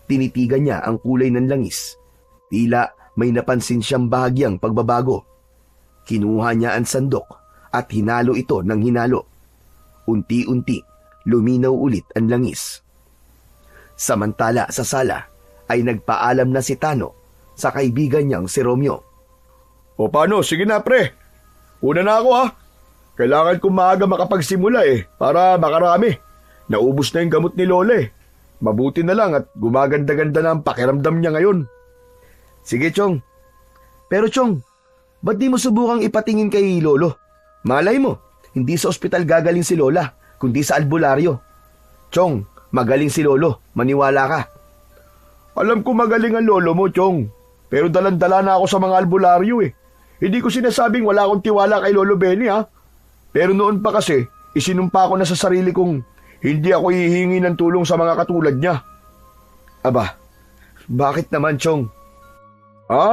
Tinitigan niya ang kulay ng langis. Tila may napansin siyang bahagyang pagbabago. Kinuha niya ang sandok at hinalo ito ng hinalo. Unti-unti, luminaw ulit ang langis. Samantala sa sala ay nagpaalam na si Tano sa kaibigan niyang si Romeo. O paano, sige na pre. Una na ako ha. Kailangan kong maaga makapagsimula para makarami. Naubos na yung gamot ni Lola Mabuti na lang at gumaganda-ganda na ang pakiramdam niya ngayon. Sige, Chong. Pero Chong, ba't di mo subukang ipatingin kay Lolo? Malay mo, hindi sa ospital gagaling si Lola, kundi sa albularyo. Chong, magaling si Lolo, maniwala ka. Alam ko magaling ang lolo mo, Chong. Pero dalan-dala na ako sa mga albularyo Hindi ko sinasabing wala akong tiwala kay Lolo Benny ha. Pero noon pa kasi, isinumpa ko na sa sarili kong hindi ako hihingi ng tulong sa mga katulad niya. Aba, bakit naman, Chong?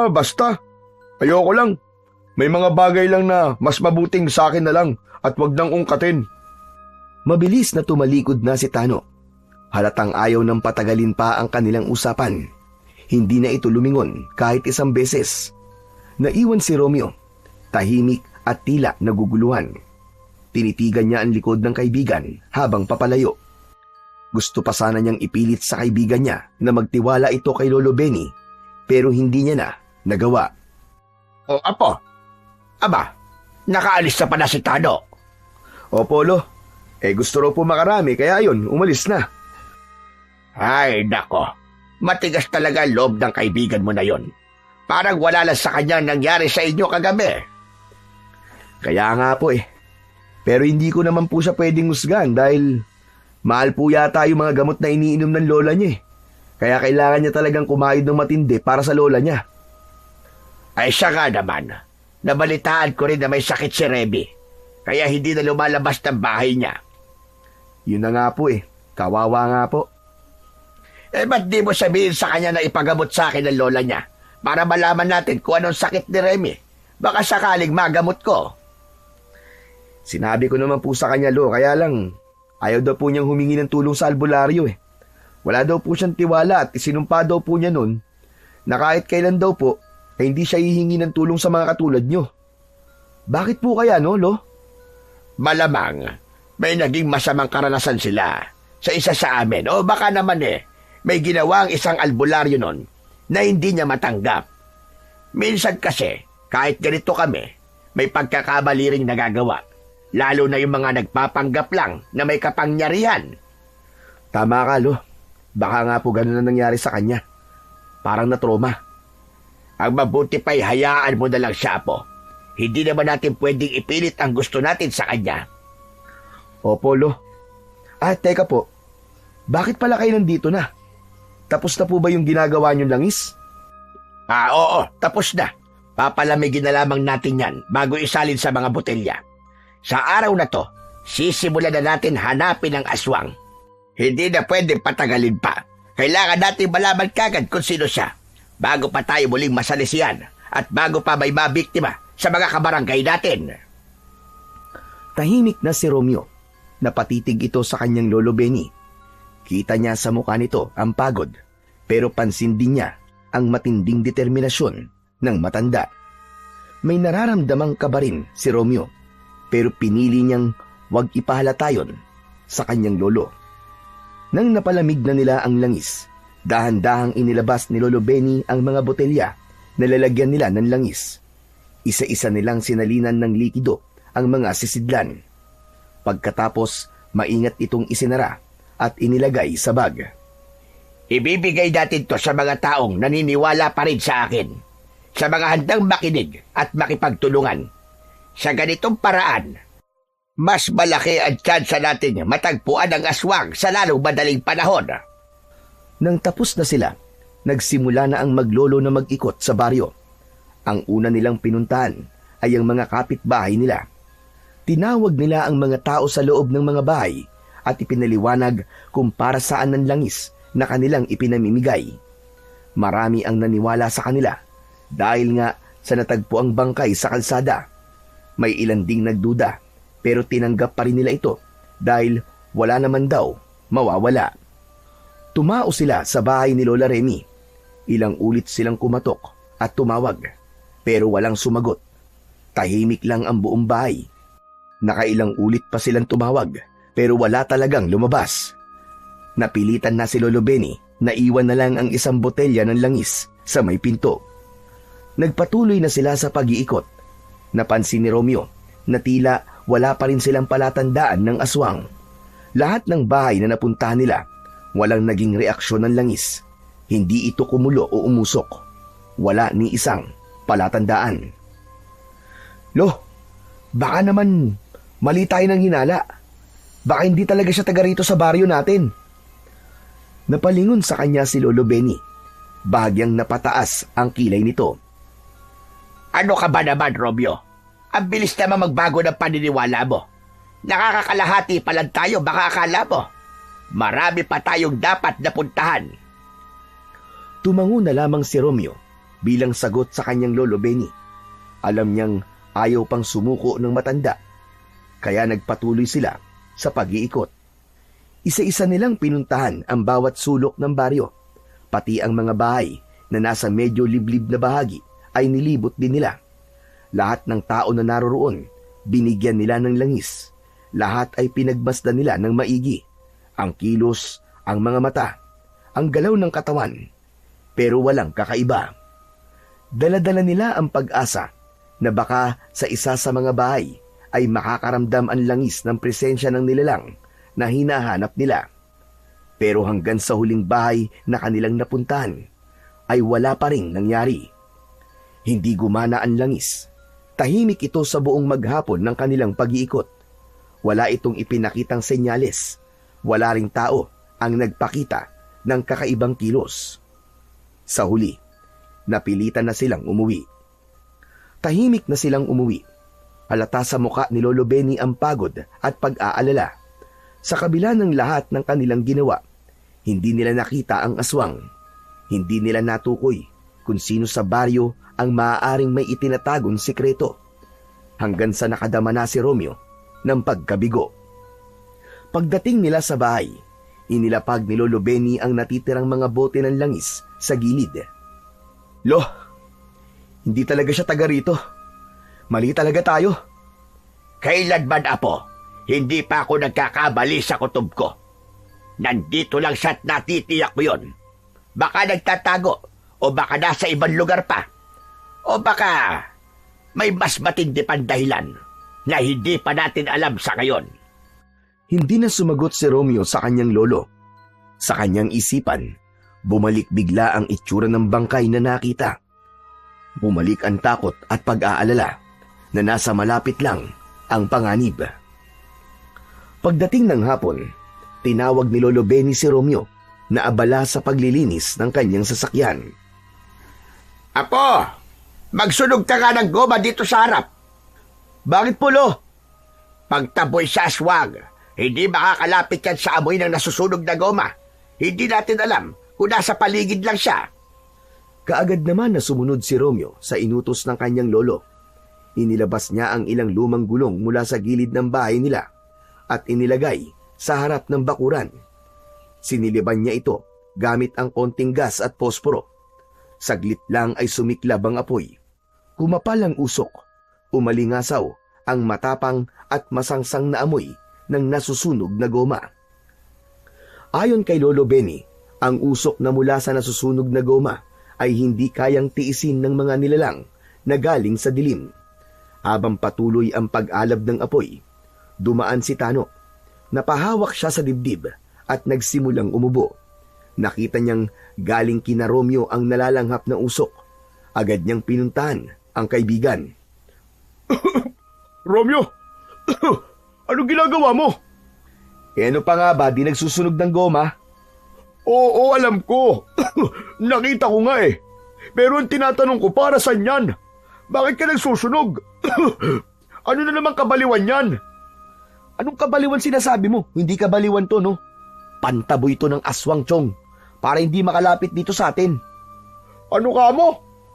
Basta. Ayoko lang. May mga bagay lang na mas mabuting sa akin na lang at wag nang ungkatin. Mabilis na tumalikod na si Tano. Halatang ayaw ng patagalin pa ang kanilang usapan. Hindi na ito lumingon kahit isang beses. Naiwan si Romeo, tahimik at tila naguguluhan. Tinitigan niya ang likod ng kaibigan habang papalayo. Gusto pa sana niyang ipilit sa kaibigan niya na magtiwala ito kay Lolo Benny, pero hindi niya na nagawa. O apo, aba, nakaalis na pala si Tado. Opo, Lo. Gusto raw po makarami, kaya yun, umalis na. Ay, nako. Matigas talaga ang loob ng kaibigan mo na yon. Parang wala lang sa kanya nangyari sa inyo kagabi. Kaya nga po Pero hindi ko naman po siya pwedeng husgan dahil mahal po yata yung mga gamot na iniinom ng lola niya Kaya kailangan niya talagang kumayod ng matindi para sa lola niya. Ay siya nga naman. Nabalitaan ko rin na may sakit si Remy. Kaya hindi na lumalabas ng bahay niya. Yun na nga po Kawawa nga po. Ba't di mo sabihin sa kanya na ipagamot sa akin ng lola niya para malaman natin kung anong sakit ni Remy? Baka sakaling magamot ko. Sinabi ko naman po sa kanya, Lo, kaya lang ayaw daw po niyang humingi ng tulong sa albularyo Wala daw po siyang tiwala at isinumpa daw po niya nun na kahit kailan daw po ay hindi siya hihingi ng tulong sa mga katulad niyo. Bakit po kaya, no, Lo? Malamang may naging masamang karanasan sila sa isa sa amin o baka naman may ginawang isang albularyo nun na hindi niya matanggap. Minsan kasi, kahit ganito kami, may pagkakamali ring nagagawa. Lalo na yung mga nagpapanggap lang na may kapangyarihan. Tama ka, Lo. Baka nga po ganun na nangyari sa kanya. Parang na-trauma. Ang mabuti pa'y hayaan mo na lang siya, Apo. Hindi naman natin pwedeng ipilit ang gusto natin sa kanya. Opo, Lo. Teka po. Bakit pala kayo nandito na? Tapos na po ba yung ginagawa niyong langis? Oo, tapos na. Papalamigin na lamang natin yan bago isalin sa mga botelya. Sa araw na to, sisimulan na natin hanapin ang aswang. Hindi na pwedeng patagalin pa. Kailangan natin malaman kagad kung sino siya bago pa tayo muling masalisihan at bago pa may mabiktima sa mga kabarangay natin. Tahimik na si Romeo. Napatitig ito sa kanyang Lolo Benny. Kita niya sa mukha nito ang pagod, pero pansin din niya ang matinding determinasyon ng matanda. May nararamdamang kaba rin si Romeo, pero pinili niyang wag ipahalata yon sa kanyang lolo. Nang napalamig na nila ang langis, dahan-dahang inilabas ni Lolo Benny ang mga botelya na lalagyan nila ng langis. Isa-isa nilang sinalinan ng likido ang mga sisidlan. Pagkatapos, maingat itong isinara at inilagay sa bag. Ibibigay natin to sa mga taong naniniwala pa rin sa akin, sa mga handang makinig at makipagtulungan. Sa ganitong paraan, mas malaki ang tsansa natin matagpuan ang aswang sa lalong madaling panahon. Nang tapos na sila, nagsimula na ang maglolo na mag-ikot sa baryo. Ang una nilang pinuntahan ay ang mga kapitbahay nila. Tinawag nila ang mga tao sa loob ng mga bahay at ipinaliwanag kung para saan ang langis na kanilang ipinamimigay. Marami ang naniwala sa kanila dahil nga sa natagpuang bangkay sa kalsada. May ilan ding nagduda pero tinanggap pa rin nila ito dahil wala naman daw mawawala. Tumao sila sa bahay ni Lola Remy. Ilang ulit silang kumatok at tumawag pero walang sumagot. Tahimik lang ang buong bahay. Nakailang ulit pa silang tumawag pero wala talagang lumabas. Napilitan na si Lolo Benny na iwan na lang ang isang botelya ng langis sa may pinto. Nagpatuloy na sila sa pag-iikot. Napansin ni Romeo na tila wala pa rin silang palatandaan ng aswang. Lahat ng bahay na napuntahan nila, walang naging reaksyon ng langis. Hindi ito kumulo o umusok. Wala ni isang palatandaan. Lo, baka naman mali tayo ng hinala. Baka hindi talaga siya taga rito sa baryo natin. Napalingon sa kanya si Lolo Benny. Bahagyang napataas ang kilay nito. Ano ka ba naman, Romeo? Ang bilis naman magbago ng paniniwala mo. Nakakakalahati pa lang tayo, baka akala mo. Marami pa tayong dapat napuntahan. Tumango na lamang si Romeo bilang sagot sa kanyang Lolo Benny. Alam niyang ayaw pang sumuko ng matanda. Kaya nagpatuloy sila sa pag-iikot. Isa-isa nilang pinuntahan ang bawat sulok ng baryo. Pati ang mga bahay na nasa medyo liblib na bahagi ay nilibot din nila. Lahat ng tao na naroroon, binigyan nila ng langis. Lahat ay pinagmasdan nila ng maigi. Ang kilos, ang mga mata, ang galaw ng katawan, pero walang kakaiba. Dala-dala nila ang pag-asa na baka sa isa sa mga bahay ay makakaramdam ang langis ng presensya ng nilalang na hinahanap nila. Pero hanggang sa huling bahay na kanilang napuntahan, ay wala pa ring nangyari. Hindi gumana ang langis. Tahimik ito sa buong maghapon ng kanilang pag-iikot. Wala itong ipinakitang senyales. Wala ring tao ang nagpakita ng kakaibang kilos. Sa huli, napilitan na silang umuwi. Tahimik na silang umuwi. Halata sa muka ni Lolo Benny ang pagod at pag-aalala. Sa kabila ng lahat ng kanilang ginawa, hindi nila nakita ang aswang. Hindi nila natukoy kung sino sa baryo ang maaaring may itinatagong sikreto. Hanggang sa nakadama na si Romeo ng pagkabigo. Pagdating nila sa bahay, inilapag ni Lolo Benny ang natitirang mga bote ng langis sa gilid. Lo, hindi talaga siya taga rito. Mali talaga tayo. Kailan man, Apo? Hindi pa ako nagkakamali sa kutob ko. Nandito lang siya't natitiyak mo yun. Baka nagtatago o baka nasa ibang lugar pa. O baka may mas matindi pang dahilan na hindi pa natin alam sa ngayon. Hindi na sumagot si Romeo sa kanyang lolo. Sa kanyang isipan, bumalik bigla ang itsura ng bangkay na nakita. Bumalik ang takot at pag-aalala na nasa malapit lang ang panganib. Pagdating ng hapon, tinawag ni Lolo Benny si Romeo na abala sa paglilinis ng kanyang sasakyan. Apo, magsunog ka nga ng goma dito sa harap. Bakit po, Lo? Pagtaboy sa aswang, hindi makakalapit yan sa amoy ng nasusunog na goma. Hindi natin alam kung nasa paligid lang siya. Kaagad naman na sumunod si Romeo sa inutos ng kanyang lolo. Inilabas niya ang ilang lumang gulong mula sa gilid ng bahay nila at inilagay sa harap ng bakuran. Siniliban niya ito gamit ang konting gas at posporo. Saglit lang ay sumiklab ang apoy. Kumapal ang usok. Umalingasaw ang matapang at masangsang na amoy ng nasusunog na goma. Ayon kay Lolo Benny, ang usok na mula sa nasusunog na goma ay hindi kayang tiisin ng mga nilalang na galing sa dilim. Habang patuloy ang pag-alab ng apoy, dumaan si Tano. Napahawak siya sa dibdib at nagsimulang umubo. Nakita niyang galing kina Romeo ang nalalanghap na usok. Agad niyang pinuntahan ang kaibigan. Romeo, anong ginagawa mo? Ano pa nga ba, di nagsusunog ng goma? Oo, alam ko. Nakita ko nga eh. Pero ang tinatanong ko, para saan yan? Bakit ka nagsusunog? Ano na naman kabaliwan yan? Anong kabaliwan sinasabi mo? Hindi kabaliwan to, no? Pantaboy to ng aswang, Chong, para hindi makalapit dito sa atin. Ano ka mo?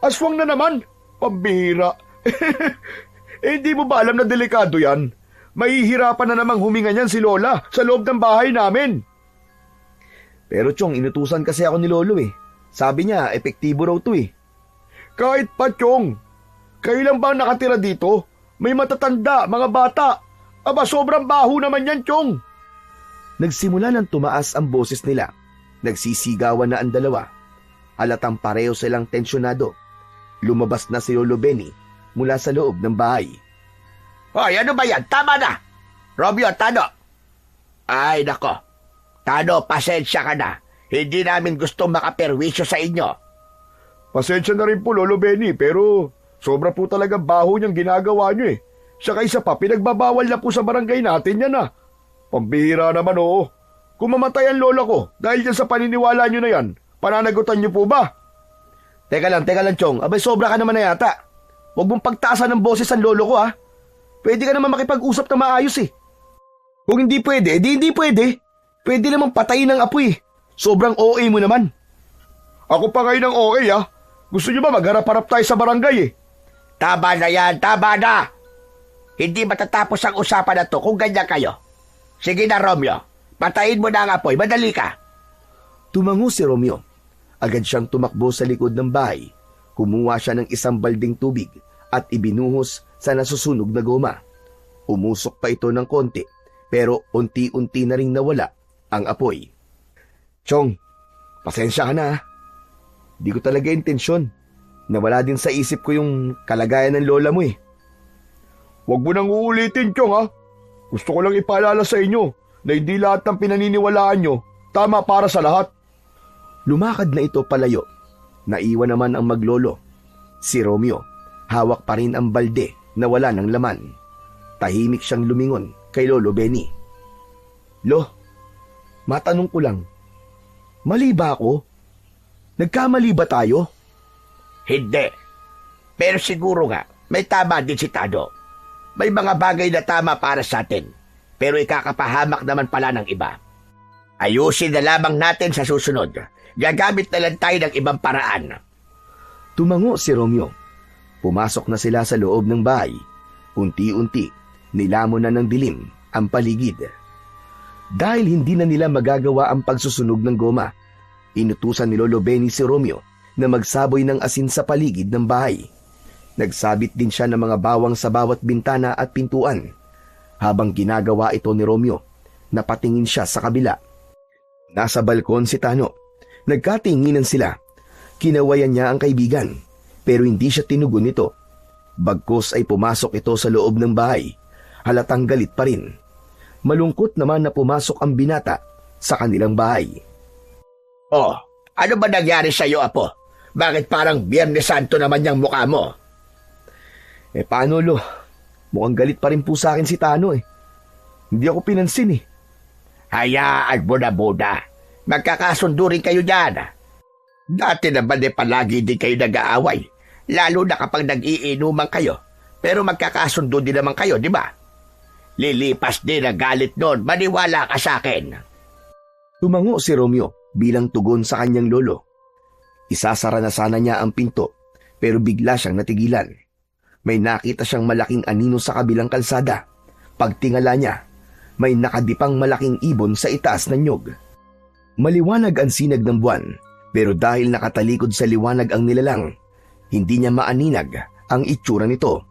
Aswang na naman? Pambihira. Hindi mo ba alam na delikado yan? Mahihirapan na namang huminga niyan si Lola sa loob ng bahay namin. Pero Chong, inutusan kasi ako ni Lolo eh. Sabi niya, epektibo raw to eh. Kahit pa, Chong. Kayo lang ba nakatira dito? May matatanda, mga bata. Aba, sobrang baho naman yan, Chong. Nagsimula ng tumaas ang boses nila. Nagsisigawan na ang dalawa. Halatang pareho silang tensyonado. Lumabas na si Lolo Benny mula sa loob ng bahay. Hoy, ano ba yan? Tama na! Romeo, Tano! Ay, nako. Tano, pasensya ka na. Hindi namin gusto makaperwisyo sa inyo. Pasensya na rin po, Lolo Benny, pero sobra po talaga baho niyang ginagawa niyo eh. Saka isa pa, pinagbabawal na po sa barangay natin yan ah. Pambihira naman oo. Kung mamatay ang lola ko dahil dyan sa paniniwala niyo na yan, pananagutan niyo po ba? Teka lang, Chong. Abay, sobra ka naman na yata. Huwag mong pagtaasan ng boses ang lolo ko, ha? Pwede ka naman makipag-usap na maayos, eh. Kung hindi pwede, hindi pwede. Pwede naman patayin ng apoy, eh. Sobrang OA mo naman. Ako pa ngayon ng OA, ah. Gusto niyo ba magharap-harap tayo sa barangay, eh? Tama na yan, tama na! Hindi matatapos ang usapan na to kung ganyan kayo. Sige na, Romeo. Patayin mo na ang apoy, madali ka. Tumango si Romeo. Agad siyang tumakbo sa likod ng bahay. Kumuha siya ng isang balding tubig at ibinuhos sa nasusunog na goma. Umusok pa ito ng konti, pero unti-unti na ring nawala ang apoy. Chong, pasensya ka na ha. Di ko talaga intensyon. Nawala din sa isip ko yung kalagayan ng lola mo eh. Huwag mo nang uulitin, Chong ha. Gusto ko lang ipaalala sa inyo na hindi lahat ng pinaniniwalaan nyo tama para sa lahat. Lumakad na ito palayo. Naiwan naman ang maglolo. Si Romeo, hawak pa rin ang balde na wala ng laman. Tahimik siyang lumingon kay Lolo Benny. Lo, matanong ko lang. Mali ba ako? Nagkamali ba tayo? Hindi. Pero siguro nga, may tama din si Tado. May mga bagay na tama para sa atin, pero ikakapahamak naman pala ng iba. Ayusin na lamang natin sa susunod. Gagamit na lang tayo ng ibang paraan. Tumango si Romeo. Pumasok na sila sa loob ng bahay. Unti-unti, nilamon na ng dilim ang paligid. Dahil hindi na nila magagawa ang pagsusunog ng goma, inutusan ni Lolo Benny si Romeo na magsaboy ng asin sa paligid ng bahay. Nagsabit din siya ng mga bawang sa bawat bintana at pintuan. Habang ginagawa ito ni Romeo, napatingin siya sa kabila. Nasa balkon si Tano. Nagkatinginan sila. Kinawayan niya ang kaibigan, pero hindi siya tinugon nito. Bagkus ay pumasok ito sa loob ng bahay. Halatang galit pa rin. Malungkot naman na pumasok ang binata sa kanilang bahay. Oh, ano ba nangyari sa iyo, Apo? Bakit parang Biyernes Santo naman yung mukha mo? Paano, Lo? Mukhang galit pa rin po sa akin si Tano eh. Hindi ako pinansin eh. Hayaan mo na muna. Magkakasundo rin kayo dyan. Dati naman palagi din kayo nag-aaway. Lalo na kapag nag-iinuman kayo. Pero magkakasundo din naman kayo, di ba? Lilipas din ang galit noon. Maniwala ka sa akin. Tumango si Romeo bilang tugon sa kanyang lolo. Isasara na sana niya ang pinto, pero bigla siyang natigilan. May nakita siyang malaking anino sa kabilang kalsada. Pagtingala niya, may nakadipang malaking ibon sa itaas ng nyog. Maliwanag ang sinag ng buwan, pero dahil nakatalikod sa liwanag ang nilalang, hindi niya maaninag ang itsura nito.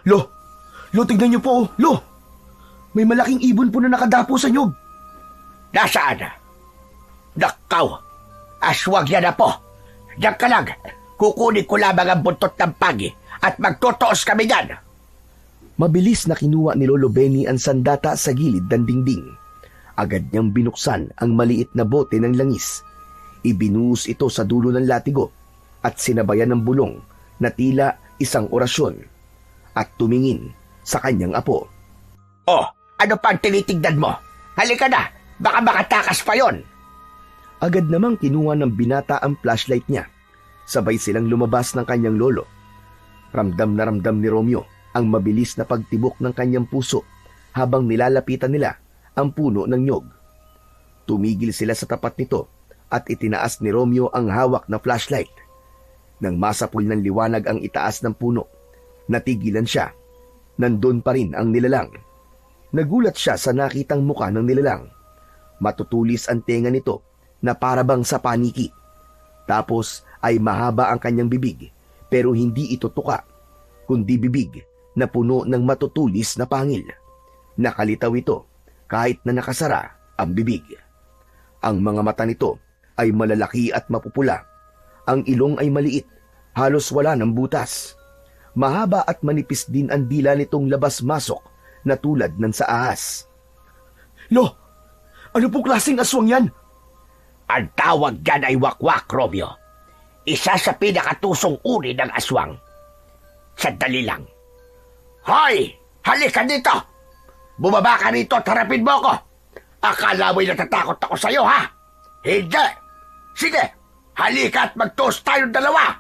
Lo! Lo, tignan niyo po! Lo! May malaking ibon po na nakadapo sa nyog. Nasaan? Nakaw! Aswag yan na po! Diyan ka lang! Kukunin ko lamang ang buntot ng pagi at magtotoos kami dyan! Mabilis na kinuha ni Lolo Benny ang sandata sa gilid ng dingding. Agad niyang binuksan ang maliit na bote ng langis. Ibinuhos ito sa dulo ng latigo at sinabayan ng bulong na tila isang orasyon at tumingin sa kanyang apo. Oh, ano pang tinitignan mo? Halika na, baka makatakas pa yon. Agad namang kinuha ng binata ang flashlight niya. Sabay silang lumabas ng kanyang lolo. Ramdam na ramdam ni Romeo ang mabilis na pagtibok ng kanyang puso habang nilalapitan nila ang puno ng nyog. Tumigil sila sa tapat nito at itinaas ni Romeo ang hawak na flashlight. Nang masapul ng liwanag ang itaas ng puno, natigilan siya. Nandun pa rin ang nilalang. Nagulat siya sa nakitang muka ng nilalang. Matutulis ang tenga nito na parabang sa paniki. Tapos ay mahaba ang kanyang bibig, pero hindi ito tuka, kundi bibig na puno ng matutulis na pangil. Nakalitaw ito kahit na nakasara ang bibig. Ang mga mata nito ay malalaki at mapupula. Ang ilong ay maliit, halos wala ng butas. Mahaba at manipis din ang dila nitong labas-masok na tulad ng sa ahas. Lo! Ano po klaseng aswang yan? Ang tawag dyan ay wakwak, Romeo. Isa sa pinakatusong uri ng aswang. Sandali lang. Hoy! Halika dito! Bumaba ka rito at harapin mo ako! Akala mo'y natatakot ako sa'yo, ha? Hindi! Sige! Halika at magtoast tayong dalawa!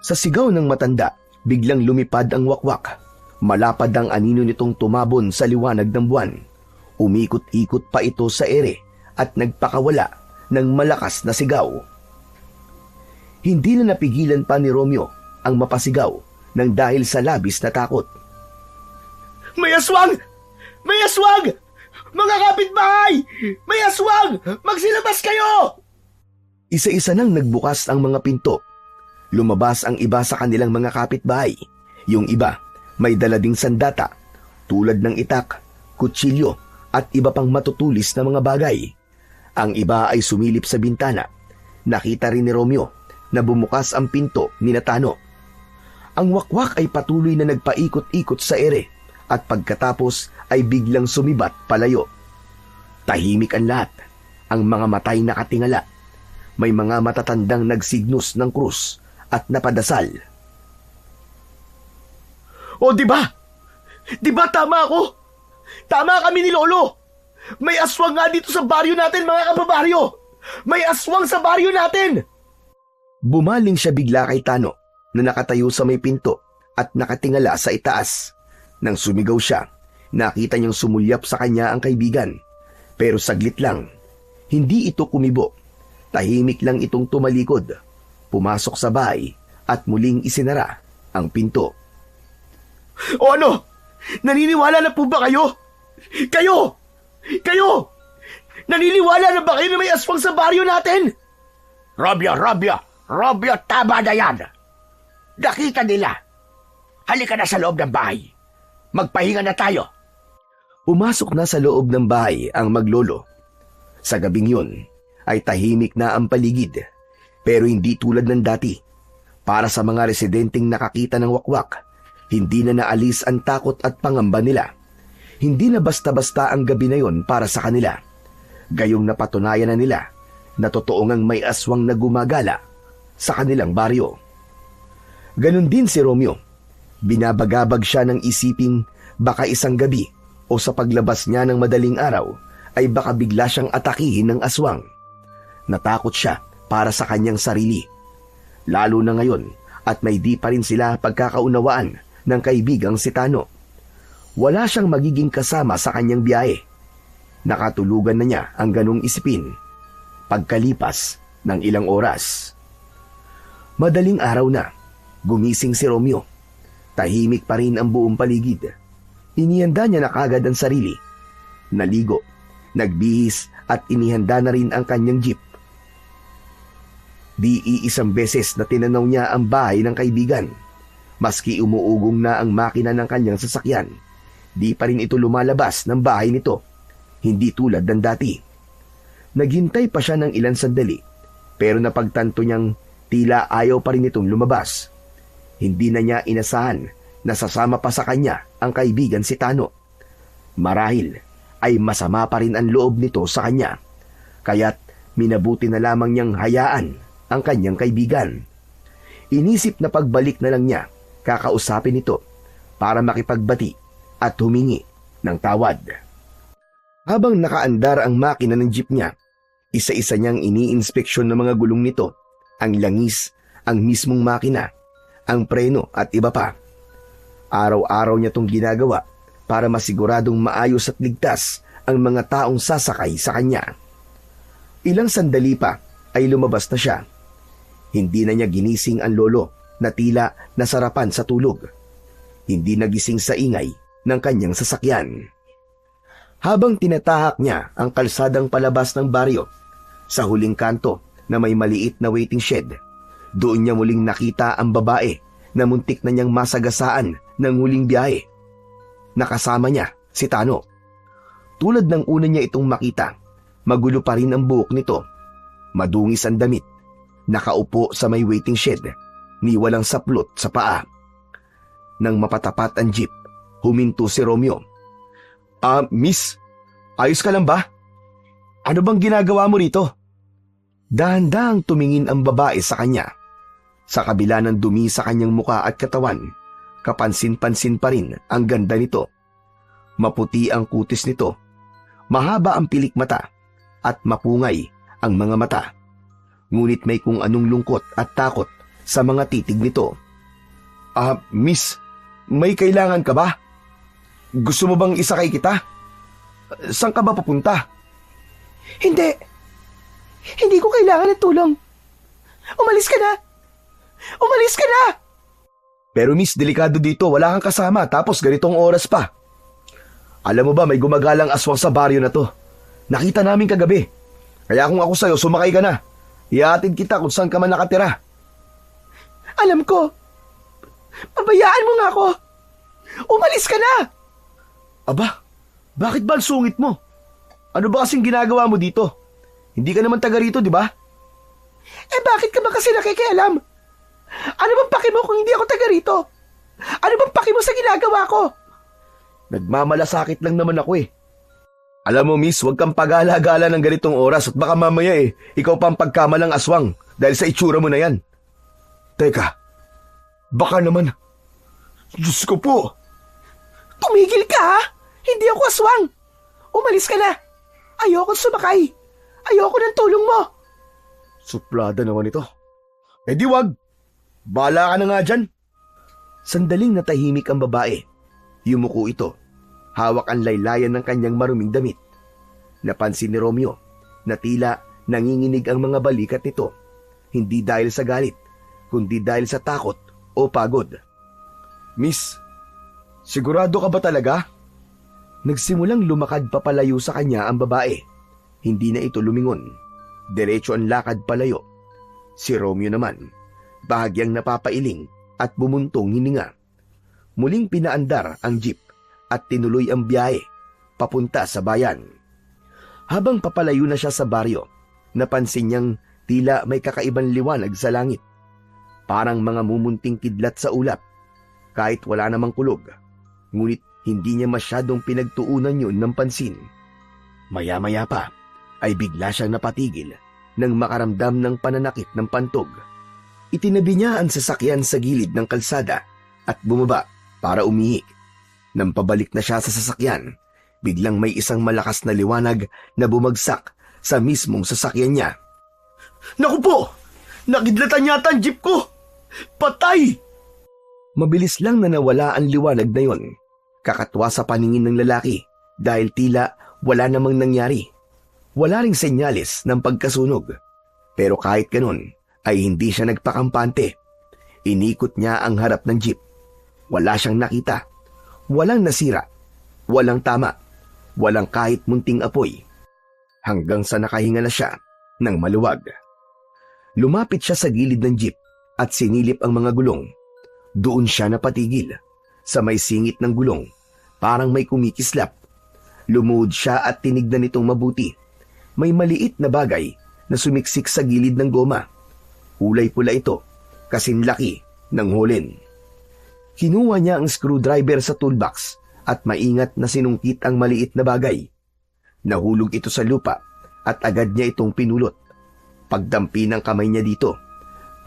Sa sigaw ng matanda, biglang lumipad ang wakwak. Malapad ang anino nitong tumabon sa liwanag ng buwan. Umikot-ikot pa ito sa ere at nagpakawala ng malakas na sigaw. Hindi na napigilan pa ni Romeo ang mapasigaw nang dahil sa labis na takot. May aswang! May aswang! Mga kapitbahay! May aswang! Magsilabas kayo! Isa-isa nang nagbukas ang mga pinto. Lumabas ang iba sa kanilang mga kapitbahay. Yung iba, may dala ding sandata, tulad ng itak, kutsilyo, at iba pang matutulis na mga bagay. Ang iba ay sumilip sa bintana. Nakita rin ni Romeo na bumukas ang pinto ni Tano. Ang wakwak ay patuloy na nagpaikot-ikot sa ere at pagkatapos ay biglang sumibat palayo. Tahimik ang lahat, ang mga matay nakatingala. May mga matatandang nagsignos ng krus at napadasal. O di ba? Di ba tama ako? Tama kami ni Lolo. May aswang nga dito sa baryo natin, mga kababaryo. May aswang sa baryo natin. Bumaling siya bigla kay Tano na nakatayo sa may pinto at nakatingala sa itaas. Nang sumigaw siya, nakita niyang sumulyap sa kanya ang kaibigan. Pero saglit lang, hindi ito kumibo. Tahimik lang itong tumalikod, pumasok sa bahay at muling isinara ang pinto. O ano? Naniniwala na po ba kayo? Kayo! Kayo! Naniniwala na ba kayo na may aswang sa baryo natin? Robyo, tama na yan. Nakita nila. Halika na sa loob ng bahay. Magpahinga na tayo. Pumasok na sa loob ng bahay ang maglolo. Sa gabing yun, ay tahimik na ang paligid, pero hindi tulad ng dati. Para sa mga residenteng nakakita ng wakwak, hindi na naalis ang takot at pangamba nila. Hindi na basta-basta ang gabi na yon para sa kanila. Gayong napatunayan na nila na totoo ngang may aswang na gumagala sa kanilang baryo. Ganon din si Romeo. Binabagabag siya ng isiping baka isang gabi o sa paglabas niya ng madaling araw ay baka bigla siyang atakihin ng aswang. Natakot siya para sa kanyang sarili. Lalo na ngayon at may di pa rin sila pagkakaunawaan ng kaibigang si Tano. Wala siyang magiging kasama sa kanyang biyahe. Nakatulugan na niya ang ganong isipin. Pagkalipas ng ilang oras. Madaling araw na, gumising si Romeo. Tahimik pa rin ang buong paligid. Inihanda niya na kagad ang sarili. Naligo, nagbihis at inihanda na rin ang kanyang jeep. Di iisang beses na tinanaw niya ang bahay ng kaibigan. Maski umuugong na ang makina ng kanyang sasakyan, di pa rin ito lumalabas ng bahay nito. Hindi tulad ng dati. Naghintay pa siya ng ilang sandali, pero napagtanto niyang tila ayaw pa rin itong lumabas. Hindi na niya inasahan na sasama pa sa kanya ang kaibigan si Tano. Marahil ay masama pa rin ang loob nito sa kanya, kaya't minabuti na lamang niyang hayaan ang kanyang kaibigan. Inisip na pagbalik na lang niya, kakausapin ito para makipagbati at humingi ng tawad. Habang nakaandar ang makina ng jeep niya, isa-isa niyang iniinspeksyon ng mga gulong nito, ang langis, ang mismong makina, ang preno at iba pa. Araw-araw niya itong ginagawa para masiguradong maayos at ligtas ang mga taong sasakay sa kanya. Ilang sandali pa ay lumabas na siya. Hindi na niya ginising ang lolo na tila nasarapan sa tulog. Hindi nagising sa ingay ng kanyang sasakyan. Habang tinatahak niya ang kalsadang palabas ng baryo, sa huling kanto na may maliit na waiting shed, doon niya muling nakita ang babae na muntik na niyang masagasaan ng huling biyahe. Nakasama niya si Tano. Tulad ng una niya itong makita, magulo pa rin ang buhok nito. Madungis ang damit. Nakaupo sa may waiting shed, ni walang saplot sa paa. Nang mapatapat ang jeep, huminto si Romeo. Miss, ayos ka lang ba? Ano bang ginagawa mo rito? Dahan-dahang tumingin ang babae sa kanya. Sa kabila ng dumi sa kanyang muka at katawan, kapansin-pansin pa rin ang ganda nito. Maputi ang kutis nito, mahaba ang pilik mata, at mapungay ang mga mata. Ngunit may kung anong lungkot at takot sa mga titig nito. Miss, may kailangan ka ba? Gusto mo bang isakay kita? Saan ka ba papunta? Hindi. Hindi ko kailangan ng tulong. Umalis ka na! Umalis ka na! Pero miss, delikado dito. Wala kang kasama tapos ganitong oras pa. Alam mo ba, may gumagalang aswang sa baryo na to. Nakita namin kagabi. Kaya kung ako sa'yo, sumakay ka na. Ihatid kita kung saan ka man nakatira. Alam ko. Pabayaan mo nga ako. Umalis ka na! Aba, bakit ba ang sungit mo? Ano ba kasing ginagawa mo dito? Hindi ka naman taga rito, di ba? Eh bakit ka ba kasi nakikialam? Ano bang paki mo kung hindi ako taga rito? Ano bang paki mo sa ginagawa ko? Nagmamalasakit lang naman ako eh. Alam mo, miss, huwag kang pag-alagala ng ganitong oras at baka mamaya ikaw pa ang pagkamalang aswang dahil sa itsura mo na yan. Teka, baka naman. Diyos ko po. Tumigil ka ha? Hindi ako aswang. Umalis ka na. Ayoko sumakay. Ayoko ng tulong mo. Suplada naman ito. Eh di wag. Bala ka na nga dyan. Sandaling natahimik ang babae. Yumuko ito. Hawak ang laylayan ng kanyang maruming damit. Napansin ni Romeo na tila nanginginig ang mga balikat nito. Hindi dahil sa galit, kundi dahil sa takot o pagod. Miss, sigurado ka ba talaga? Nagsimulang lumakad papalayo sa kanya ang babae. Hindi na ito lumingon. Diretso ang lakad palayo. Si Romeo naman, bahagyang napapailing at bumuntong hininga. Muling pinaandar ang jeep at tinuloy ang biyahe papunta sa bayan. Habang papalayo na siya sa baryo, napansin niyang tila may kakaibang liwanag sa langit. Parang mga mumunting kidlat sa ulap. Kahit wala namang kulog, ngunit hindi niya masyadong pinagtuunan yun ng pansin. Maya-maya pa ay bigla siyang napatigil nang makaramdam ng pananakit ng pantog. Itinabi niya ang sasakyan sa gilid ng kalsada at bumaba para umihi. Nang pabalik na siya sa sasakyan, biglang may isang malakas na liwanag na bumagsak sa mismong sasakyan niya. Naku po! Nakidlatan yata ang jeep ko! Patay! Mabilis lang na nawala ang liwanag na yon. Kakatwa sa paningin ng lalaki dahil tila wala namang nangyari. Wala ring senyales ng pagkasunog. Pero kahit ganun ay hindi siya nagpakampante. Inikot niya ang harap ng jeep. Wala siyang nakita. Walang nasira, walang tama, walang kahit munting apoy. Hanggang sa nakahinga na siya ng maluwag. Lumapit siya sa gilid ng jeep at sinilip ang mga gulong. Doon siya napatigil. Sa may singit ng gulong, parang may kumikislap. Lumuhod siya at tinignan itong mabuti. May maliit na bagay na sumiksik sa gilid ng goma. Kulay pula ito, kasing laki ng holin. Kinuha niya ang screwdriver sa toolbox at maingat na sinungkit ang maliit na bagay. Nahulog ito sa lupa at agad niya itong pinulot. Pagdampi ng kamay niya dito,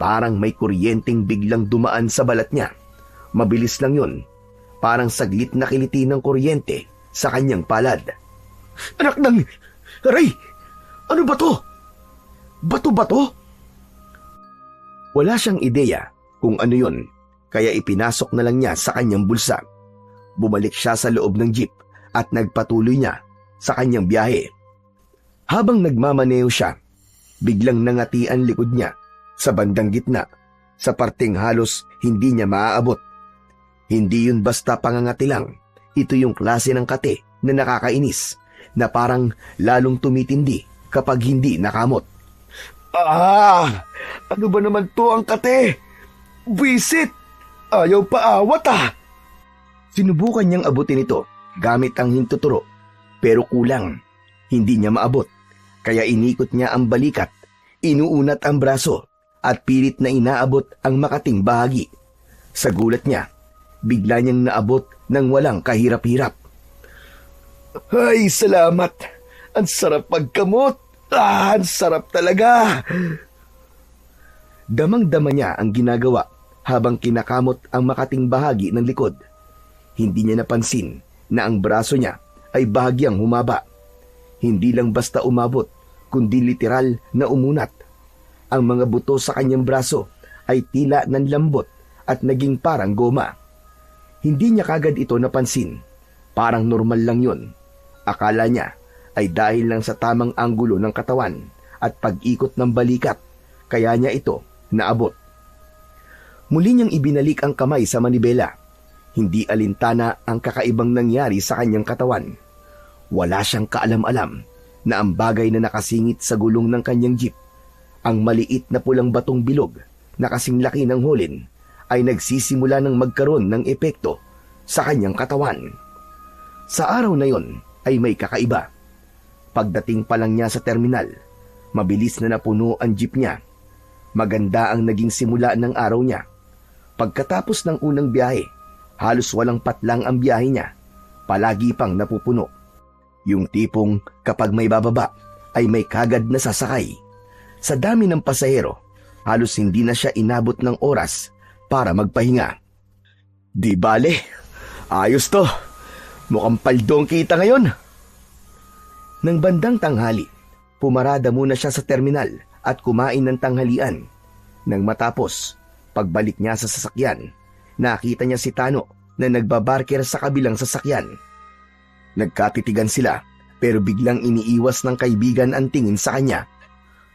parang may kuryenteng biglang dumaan sa balat niya. Mabilis lang yun, parang saglit na kiliti ng kuryente sa kanyang palad. Anak ng... Aray! Ano ba to? Bato ba to? Wala siyang ideya kung ano yun. Kaya ipinasok na lang niya sa kanyang bulsa. Bumalik siya sa loob ng jeep at nagpatuloy niya sa kanyang biyahe. Habang nagmamaneo siya, biglang nangati ang likod niya sa bandang gitna, sa parteng halos hindi niya maaabot. Hindi yun basta pangangati lang. Ito yung klase ng kate na nakakainis, na parang lalong tumitindi kapag hindi nakamot. Ano ba naman to ang kate? Visit! Ayaw paawat Sinubukan niyang abutin ito gamit ang hintuturo, pero kulang. Hindi niya maabot, kaya inikot niya ang balikat, inuunat ang braso, at pilit na inaabot ang makating bahagi. Sa gulat niya, bigla niyang naabot ng walang kahirap-hirap. Ay, salamat! Ang sarap pagkamot! Ang sarap talaga! Damang-dama niya ang ginagawa habang kinakamot ang makating bahagi ng likod. Hindi niya napansin na ang braso niya ay bahagyang humaba. Hindi lang basta umabot, kundi literal na umunat. Ang mga buto sa kanyang braso ay tila nanlambot at naging parang goma. Hindi niya kagad ito napansin. Parang normal lang yun. Akala niya ay dahil lang sa tamang anggulo ng katawan at pag-ikot ng balikat, kaya niya ito naabot. Muli niyang ibinalik ang kamay sa manibela. Hindi alintana ang kakaibang nangyari sa kanyang katawan. Wala siyang kaalam-alam na ang bagay na nakasingit sa gulong ng kanyang jeep, ang maliit na pulang batong bilog na kasing laki ng hulin, ay nagsisimula ng magkaroon ng epekto sa kanyang katawan. Sa araw na yon ay may kakaiba. Pagdating pa lang niya sa terminal, mabilis na napuno ang jeep niya. Maganda ang naging simula ng araw niya. Pagkatapos ng unang biyahe, halos walang patlang ang biyahe niya. Palagi pang napupuno. Yung tipong kapag may bababa ay may kagad na sasakay. Sa dami ng pasahero, halos hindi na siya inabot ng oras para magpahinga. Di bale, ayos to. Mukhang paldo ang kita ngayon. Nang bandang tanghali, pumarada muna siya sa terminal at kumain ng tanghalian. Nang matapos, pagbalik niya sa sasakyan, nakita niya si Tano na nagbabarker sa kabilang sasakyan. Nagkatitigan sila pero biglang iniiwas ng kaibigan ang tingin sa kanya.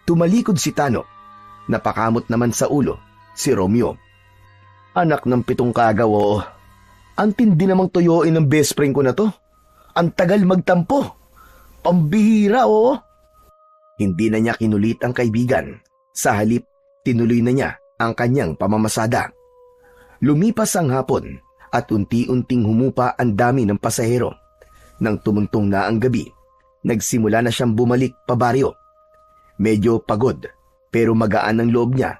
Tumalikod si Tano. Napakamot naman sa ulo si Romeo. Anak ng 7 kagaw, oo. Ang tindi namang tuyuin ng best friend ko na to. Ang tagal magtampo. Pambihira, oo. Hindi na niya kinulit ang kaibigan. Sa halip, tinuloy na niya ang kanyang pamamasada. Lumipas ang hapon at unti-unting humupa ang dami ng pasahero. Nang tumuntong na ang gabi, nagsimula na siyang bumalik pa baryo. Medyo pagod pero magaan ang loob niya,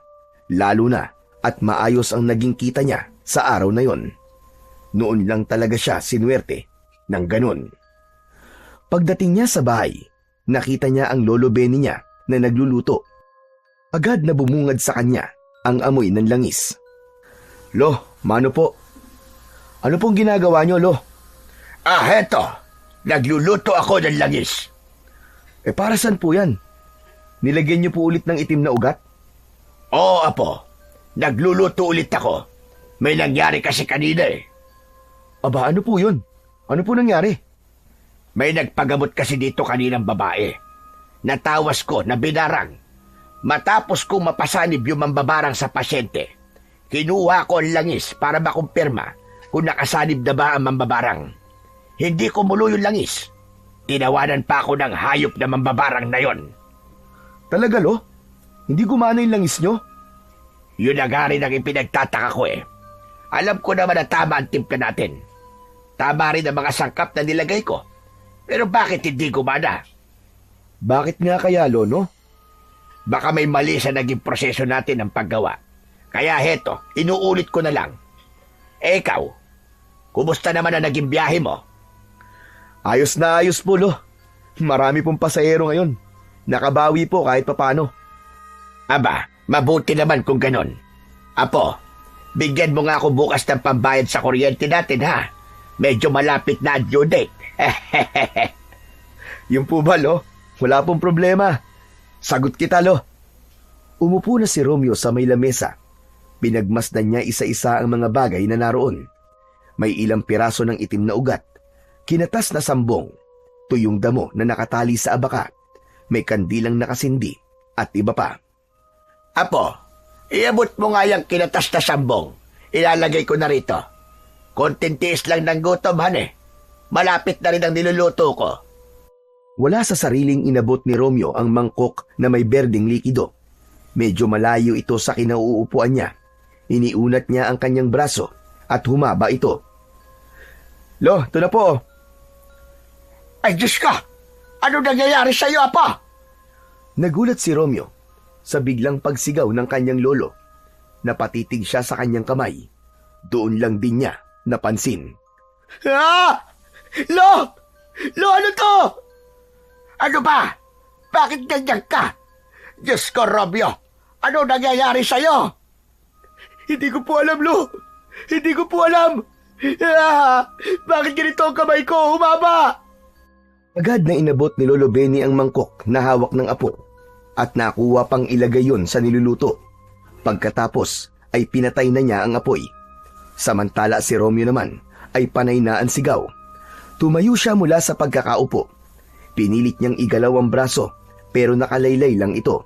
lalo na at maayos ang naging kita niya sa araw na yon. Noon lang talaga siya sinuwerte ng ganun. Pagdating niya sa bahay, nakita niya ang lolo Benny niya na nagluluto. Agad na bumungad sa kanya ang amoy ng langis. Lo, mano po? Ano pong ginagawa niyo, Lo? Heto. Nagluluto ako ng langis. Para saan po yan? Nilagyan niyo po ulit ng itim na ugat? Oo, Apo. Nagluluto ulit ako. May nangyari kasi kanina eh. Aba, ano po yun? Ano po nangyari? May nagpagamot kasi dito kaninang babae. Natawas ko na binarang. Matapos kong mapasanib yung mambabarang sa pasyente, kinuha ko ang langis para makumpirma kung nakasanib na ba ang mambabarang. Hindi ko mulo yung langis. Tinawanan pa ako ng hayop na mambabarang na yon. Talaga, Lo? Hindi gumana yung langis nyo? Yun ang rin ang ipinagtataka ko eh. Alam ko naman na tama ang timpla natin. Tama rin ang mga sangkap na nilagay ko. Pero bakit hindi gumana? Bakit nga kaya, Lono? Baka may mali sa naging proseso natin ng paggawa. Kaya heto, inuulit ko na lang. Ikaw, kumusta naman ang naging biyahe mo? Ayos na ayos po, Lo. Marami pong pasahero ngayon. Nakabawi po kahit papano. Aba, mabuti naman kung ganon. Apo, bigyan mo nga ako bukas ng pambayad sa kuryente natin ha. Medyo malapit na ang due date. Yung po ba, Lo? Wala pong problema. Sagot kita, Lo. Umupo na si Romeo sa may lamesa. Pinagmasdan niya isa-isa ang mga bagay na naroon. May ilang piraso ng itim na ugat, kinatas na sambong, tuyong damo na nakatali sa abaka, may kandilang nakasindi, at iba pa. Apo, iabot mo nga yung kinatas na sambong. Ilalagay ko na rito. Konting tiis lang ng gutom, hane. Malapit na rin ang niluluto ko. Wala sa sariling inabot ni Romeo ang mangkok na may berdeng likido. Medyo malayo ito sa kinauupuan niya. Iniunat niya ang kanyang braso at humaba ito. Lo, ito na po. Ay, Diyos ka! Ano nangyayari sa iyo, Apa? Nagulat si Romeo sa biglang pagsigaw ng kanyang lolo. Napatitig siya sa kanyang kamay. Doon lang din niya napansin. Ah! Lo! Lo, ano to? Ano ba? Bakit ganyan ka? Diyos ko, Romeo! Ano nangyayari sa'yo? Hindi ko po alam, Lo. Hindi ko po alam. Ah, bakit ganito ang kamay ko? Humaba! Agad na inabot ni Lolo Benny ang mangkok na hawak ng apo at nakuha pang ilagay yon sa niluluto. Pagkatapos ay pinatay na niya ang apoy. Samantala si Romeo naman ay panay na ang sigaw. Tumayo siya mula sa pagkakaupo. Pinilit niyang igalaw ang braso pero nakalaylay lang ito.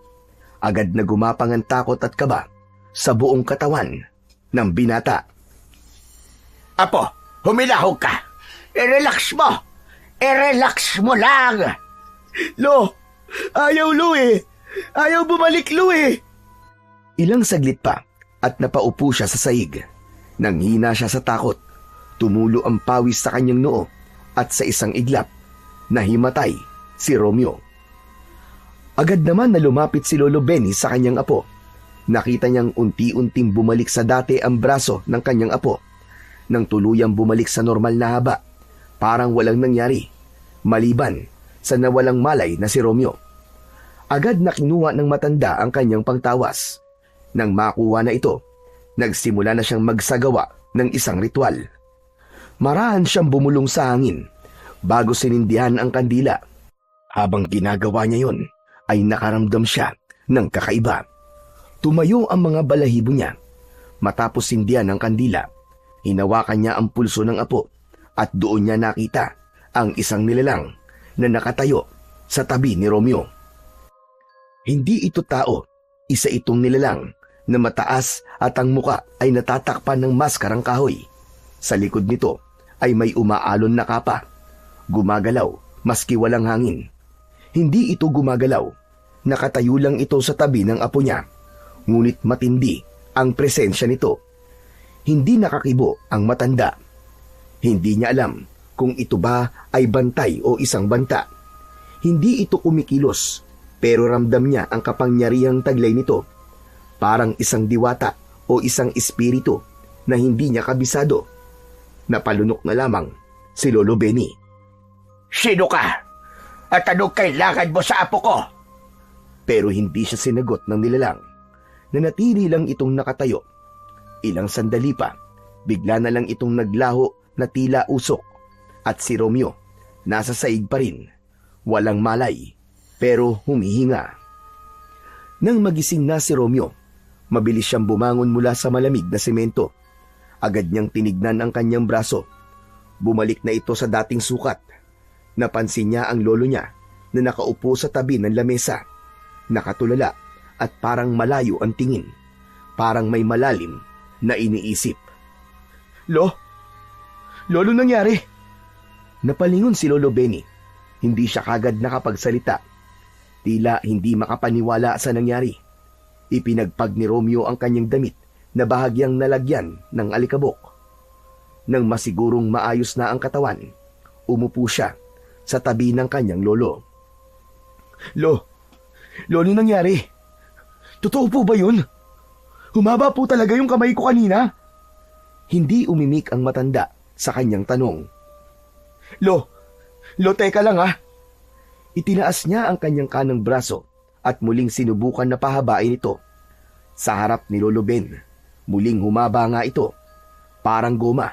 Agad na gumapang ang takot at kaba sa buong katawan ng binata. Apo, humilahog ka. I-relax mo. I-relax mo lang. Lo, ayaw Lo eh. Ayaw bumalik Lo eh. Ilang saglit pa at napaupo siya sa sahig. Nanghina siya sa takot. Tumulo ang pawis sa kanyang noo at sa isang iglap, nahimatay si Romeo. Agad naman na lumapit si Lolo Benny sa kanyang apo. Nakita niyang unti-unting bumalik sa dati ang braso ng kanyang apo. Nang tuluyang bumalik sa normal na haba, parang walang nangyari, maliban sa nawalang malay na si Romeo. Agad na kinuha ng matanda ang kanyang pangtawas. Nang makuha na ito, nagsimula na siyang magsagawa ng isang ritual. Marahan siyang bumulong sa hangin bago sinindihan ang kandila. Habang ginagawa niya yon, ay nakaramdam siya ng kakaiba. Tumayo ang mga balahibo niya. Matapos sindihan ang kandila, hinawakan niya ang pulso ng apo at doon niya nakita ang isang nilalang na nakatayo sa tabi ni Romeo. Hindi ito tao, isa itong nilalang na mataas at ang muka ay natatakpan ng maskarang kahoy. Sa likod nito ay may umaalon na kapa. Gumagalaw maski walang hangin. Hindi ito gumagalaw. Nakatayo lang ito sa tabi ng apo niya. Ngunit matindi ang presensya nito. Hindi nakakibo ang matanda. Hindi niya alam kung ito ba ay bantay o isang banta. Hindi ito kumikilos, pero ramdam niya ang kapangyarihang taglay nito. Parang isang diwata o isang espiritu na hindi niya kabisado. Napalunok na lamang si Lolo Benny. Sino ka? At anong kailangan mo sa apo ko? Pero hindi siya sinagot ng nilalang. Nanatili lang itong nakatayo. Ilang sandali pa, bigla na lang itong naglaho na tila usok. At si Romeo, nasa saig pa rin. Walang malay, pero humihinga. Nang magising na si Romeo, mabilis siyang bumangon mula sa malamig na semento. Agad niyang tinignan ang kanyang braso. Bumalik na ito sa dating sukat. Napansin niya ang lolo niya na nakaupo sa tabi ng lamesa. Nakatulala at parang malayo ang tingin. Parang may malalim na iniisip. Lolo, nangyari? Napalingon si Lolo Benny. Hindi siya kagad nakapagsalita. Tila hindi makapaniwala sa nangyari. Ipinagpag ni Romeo ang kanyang damit na bahagyang nalagyan ng alikabok. Nang masigurong maayos na ang katawan, umupo siya sa tabi ng kanyang lolo. Lolo, nangyari? Totoo po ba yun? Humaba po talaga yung kamay ko kanina? Hindi umimik ang matanda sa kanyang tanong. Lo, teka lang ha. Itinaas niya ang kanyang kanang braso at muling sinubukan na pahabain ito. Sa harap ni Lolo Ben, muling humaba nga ito. Parang goma,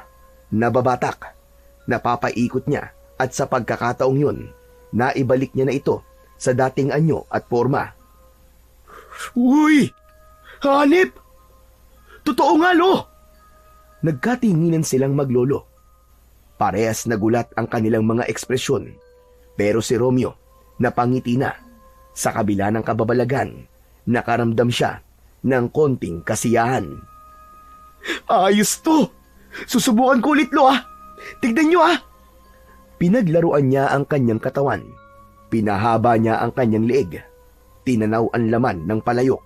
nababatak, napapaikot niya at sa pagkakataong yun, naibalik niya na ito sa dating anyo at forma. Uy! Hanip! Totoo nga, Lo! Nagkatinginan silang maglolo. Parehas nagulat ang kanilang mga ekspresyon. Pero si Romeo, napangiti na. Sa kabila ng kababalagan, nakaramdam siya ng konting kasiyahan. Ayos to! Susubukan ko ulit, Lo, ha? Tignan nyo, ha? Pinaglaruan niya ang kanyang katawan. Pinahaba niya ang kanyang leeg. Tinanaw ang laman ng palayok.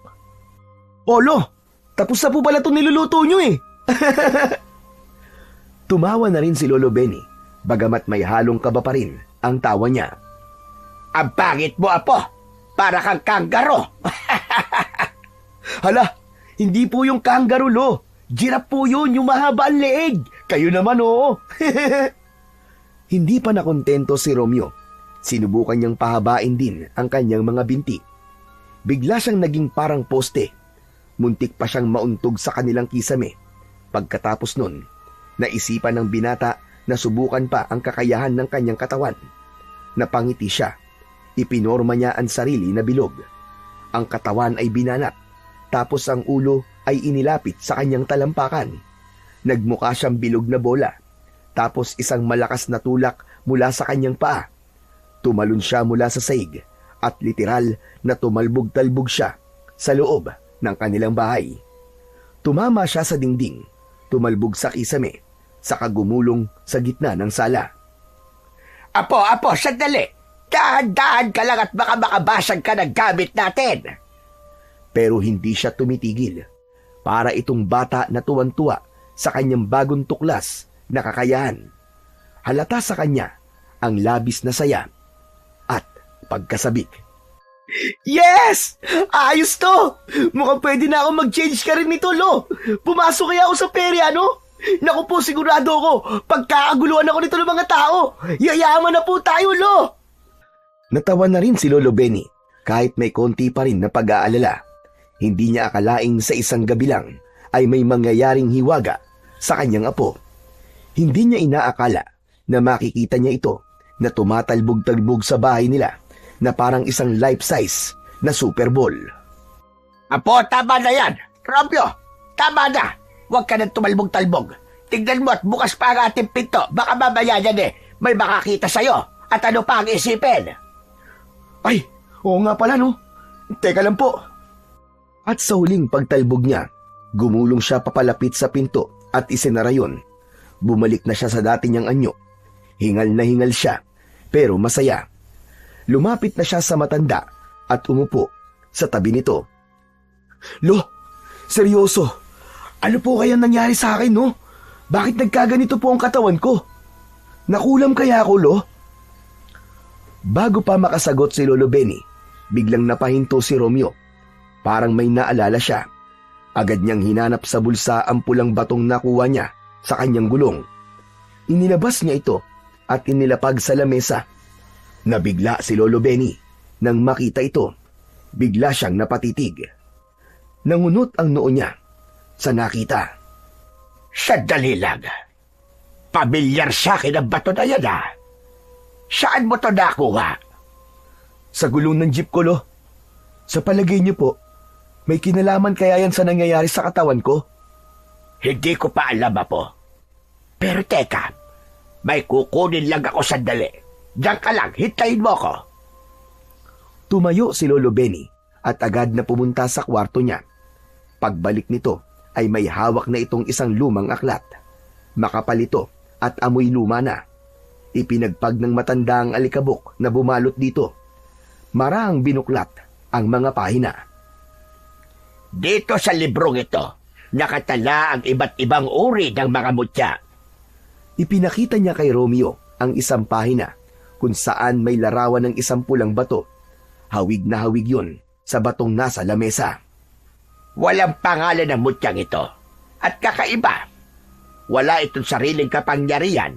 Lo, tapos na po pala itong niluluto nyo eh. Tumawa na rin si Lolo Benny, bagamat may halong kaba pa rin ang tawa niya. Ang pangit mo, apo! Para kang kanggaro! Hala, hindi po yung kangaroo, Lo. Giraffe po yun, yung mahaba ang leeg. Kayo naman, oo. Hindi pa nakontento si Romeo. Sinubukan niyang pahabain din ang kanyang mga binti. Bigla siyang naging parang poste. Muntik pa siyang mauntog sa kanilang kisame. Pagkatapos nun, naisipan ng binata na subukan pa ang kakayahan ng kanyang katawan. Napangiti siya. Ipinorma niya ang sarili na bilog. Ang katawan ay binanat, tapos ang ulo ay inilapit sa kanyang talampakan. Nagmukha siyang bilog na bola, tapos isang malakas na tulak mula sa kanyang paa. Tumalon siya mula sa saig at literal na tumalbog-talbog siya sa loob ng kanilang bahay. Tumama siya sa dingding, tumalbog sa kisame, saka gumulong sa gitna ng sala. Apo, sandali! Dahan-dahan ka lang at baka makabasag ka ng gamit natin! Pero hindi siya tumitigil. Para itong bata na tuwan-tuwa sa kanyang bagong tuklas na kakayahan. Halata sa kanya ang labis na saya at pagkasabik. Yes! Ayos to! Mukhang pwede na ako mag-change ka rin nito, Lo. Pumasok kaya ako sa perya, no? Naku po, sigurado ko, pagkakaguluhan ako nito ng mga tao, yayaman na po tayo, Lo! Natawa na rin si Lolo Benny kahit may konti pa rin na pag-aalala. Hindi niya akalaing sa isang gabi lang ay may mangyayaring hiwaga sa kanyang apo. Hindi niya inaakala na makikita niya ito na tumatalbog-talbog sa bahay nila na parang isang life-size na Super Bowl. Apo, tama na yan. Romeo, tama na. Huwag ka nang tumalbog-talbog. Tignan mo at bukas pa ang ating pinto. Baka mamaya yan may makakita sa'yo. At ano pa ang isipin? Ay, oo nga pala no. Teka lang po. At sa huling pagtalbog niya, gumulong siya papalapit sa pinto at isinara yun. Bumalik na siya sa dati niyang anyo. Hingal na hingal siya, pero masaya. Lumapit na siya sa matanda at umupo sa tabi nito. Lo, seryoso, ano po kaya nangyari sa akin, no? Bakit nagkaganito po ang katawan ko? Nakulam kaya ako, Lo? Bago pa makasagot si Lolo Benny, biglang napahinto si Romeo. Parang may naalala siya. Agad niyang hinanap sa bulsa ang pulang batong nakuha niya sa kanyang gulong. Inilabas niya ito at inilapag sa lamesa. Nabigla si Lolo Benny nang makita ito. Bigla siyang napatitig. Nangunot ang noo niya sa nakita. Sandali lang. Pamilyar sa akin ang bato na yan, ha? Saan mo to nakuha? Sa gulong ng jeep ko, Lo. Sa palagay niyo po, may kinalaman kaya yan sa nangyayari sa katawan ko? Hindi ko pa alam, Apo. Pero teka, may kukunin lang ako sandali. Diyan ka lang, hintayin mo ko. Tumayo si Lolo Benny at agad na pumunta sa kwarto niya. Pagbalik nito ay may hawak na itong isang lumang aklat. Makapal ito at amoy luma na. Ipinagpag ng matanda ang alikabok na bumalot dito. Marahang binuklat ang mga pahina. Dito sa librong ito, nakatala ang iba't ibang uri ng mga mutya. Ipinakita niya kay Romeo ang isang pahina kung saan may larawan ng isang pulang bato. Hawig na hawig yun sa batong nasa lamesa. Walang pangalan ng mutyang ito. At kakaiba, wala itong sariling kapangyarihan.